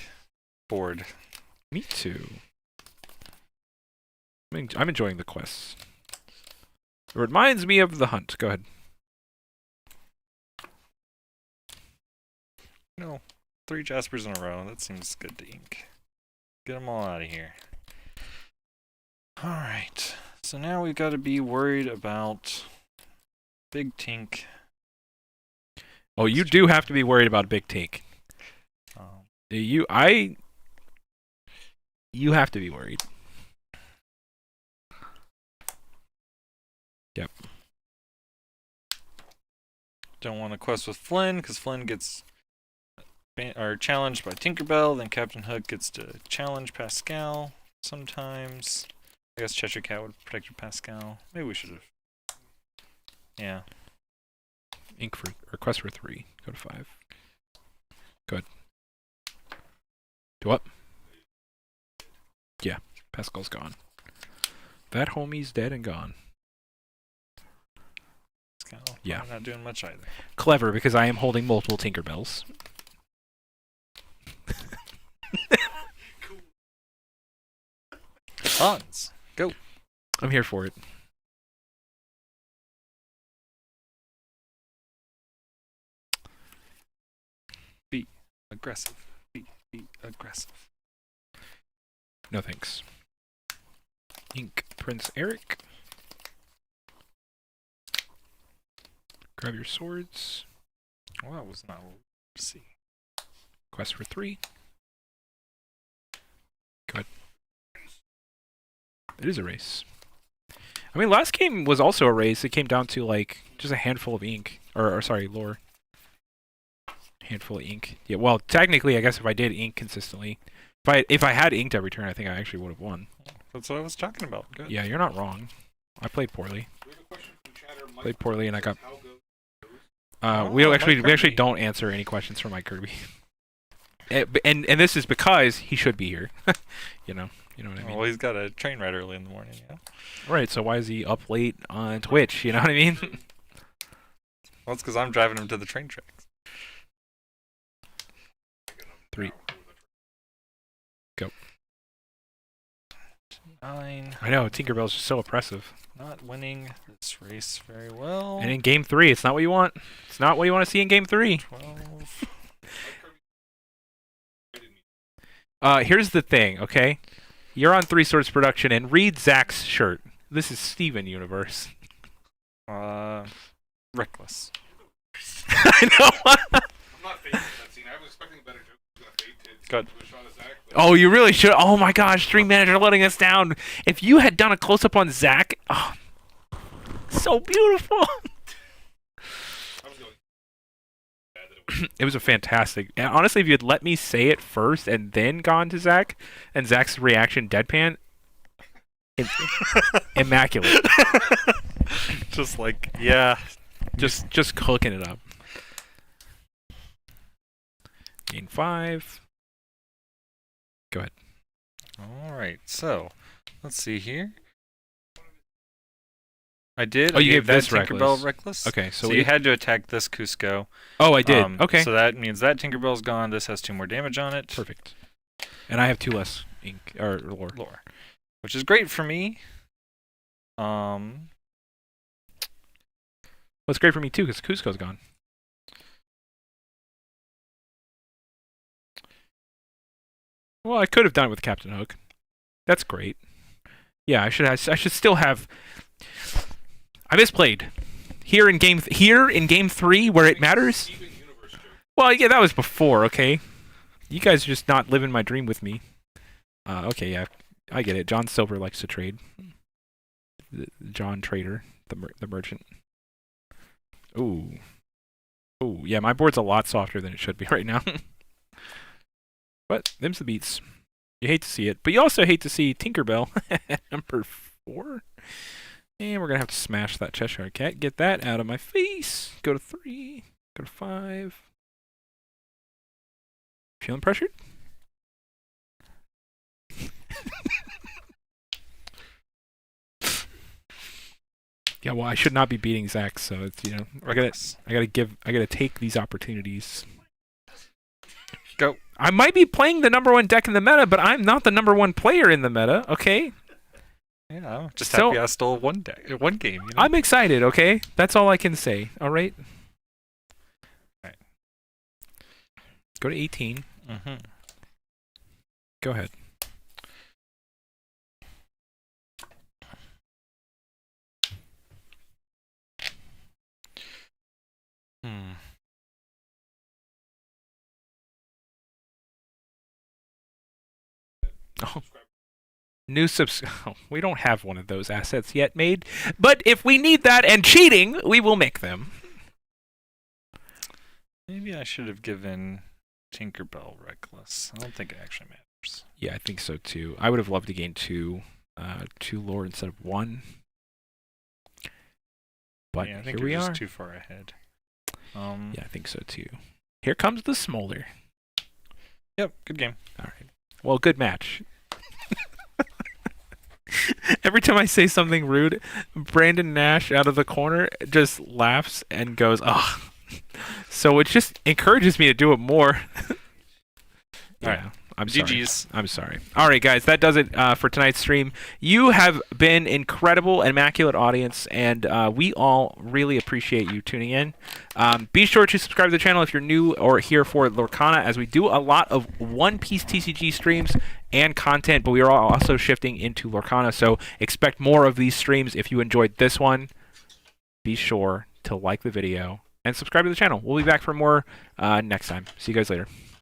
board. Me too. I'm enjoying the quests. It reminds me of the hunt. Go ahead. No. 3 Jaspers in a row. That seems good to ink. Get them all out of here. Alright. So now we've got to be worried about Big Tink. Oh, you do have to be worried about Big Tink. Um, You have to be worried. Yep. don't want to quest with Flynn, because Flynn gets challenged by Tinkerbell. Then Captain Hook gets to challenge Pascal sometimes. I guess Cheshire Cat would protect your Pascal. Maybe we should have. Yeah. Ink for request for 3. Go to 5. Go ahead. Do what? Yeah, Pascal's gone. That homie's dead and gone. Pascal. Yeah. Not doing much either. Clever, because I am holding multiple Tinkerbells. Hans. Go. I'm here for it. Aggressive. Be aggressive. No thanks. Ink Prince Eric. Grab your swords. Well, that was not what we wanted to see. Quest for 3. Go ahead. It is a race. I mean, last game was also a race. It came down to, like, just a handful of ink. Or sorry, lore. Handful of ink. Yeah, well, technically, I guess if I did ink consistently, if I had inked every turn, I think I actually would have won. That's what I was talking about. Good. Yeah, you're not wrong. I played poorly. We have a question from Chatter. Mike Played poorly, and I got. how goes We Mike actually Kirby. don't answer any questions from Mike Kirby. and this is because he should be here. you know what I mean. Well, he's got a train ride early in the morning. Yeah. Right. So why is he up late on Twitch? You know what I mean? Well, it's because I'm driving him to the train tracks. 3. Go. 9. I know Tinkerbell's just so oppressive. Not winning this race very well. And in game 3, it's not what you want. It's not what you want to see in game 3. 12. Here's the thing, okay? You're on 3 Swords Production, and read Zach's shirt. This is Steven Universe. Reckless. I know. I'm not fading that scene. I was expecting a better joke. I was gonna fade to Good. a shot of Zach. But Oh, you really should. Oh my gosh, Stream Manager letting us down. If you had done a close up on Zach, oh, so beautiful. I was going bad that it was It was a fantastic. And honestly, if you had let me say it first and then gone to Zach, and Zach's reaction deadpan, immaculate. Just like, yeah. Just cooking it up. Gain 5. Go ahead. All right. So, let's see here. I did. Oh, I you gave that this Tinkerbell Reckless. Reckless. Okay, So so you had to attack this Cusco. Oh, I did. Okay. So that means that Tinkerbell's gone. This has 2 more damage on it. Perfect. And I have 2 less ink or lore. Lore, which is great for me. Well, it's great for me too because Cusco's gone. Well, I could have done it with Captain Hook. That's great. Yeah, I should still have. I misplayed. Here in game 3 where it matters. Steven Universe joke. Well, yeah, that was before. Okay. You guys are just not living my dream with me. Okay, yeah, I get it. John Silver likes to trade. John Trader, the merchant. Ooh. Ooh, yeah, my board's a lot softer than it should be right now. But them's the beats. You hate to see it, but you also hate to see Tinkerbell, number 4. And we're going to have to smash that Cheshire Cat. Get that out of my face. Go to 3. Go to 5. Feeling pressured? Yeah, well, I should not be beating Zach, so it's, you know, I gotta take these opportunities. Go. I might be playing the number 1 deck in the meta, but I'm not the number 1 player in the meta, okay? Yeah, I'm just So- happy I stole one game. You know? I'm excited, okay? That's all I can say, alright? Alright. Go to 18. Mm-hmm. Go ahead. Hmm. Oh. New subs. Oh, we don't have one of those assets yet made, but if we need that and cheating, we will make them. Maybe I should have given Tinkerbell Reckless. I don't think it actually matters. Yeah, I think so too. I would have loved to gain 2 lore instead of 1. But yeah, I think here we you're are. just too far ahead. Yeah, I think so too. Here comes the smolder. Yep, good game. All right. Well, good match. Every time I say something rude, Brandon Nash out of the corner just laughs and goes, "Oh." So it just encourages me to do it more. All right. I'm sorry. GG's. I'm sorry. All right, guys, that does it for tonight's stream. You have been incredible, immaculate audience, and we all really appreciate you tuning in. Be sure to subscribe to the channel if you're new or here for Lorcana, as we do a lot of One Piece TCG streams and content, but we are also shifting into Lorcana, so expect more of these streams. If you enjoyed this one, be sure to like the video and subscribe to the channel. We'll be back for more next time. See you guys later.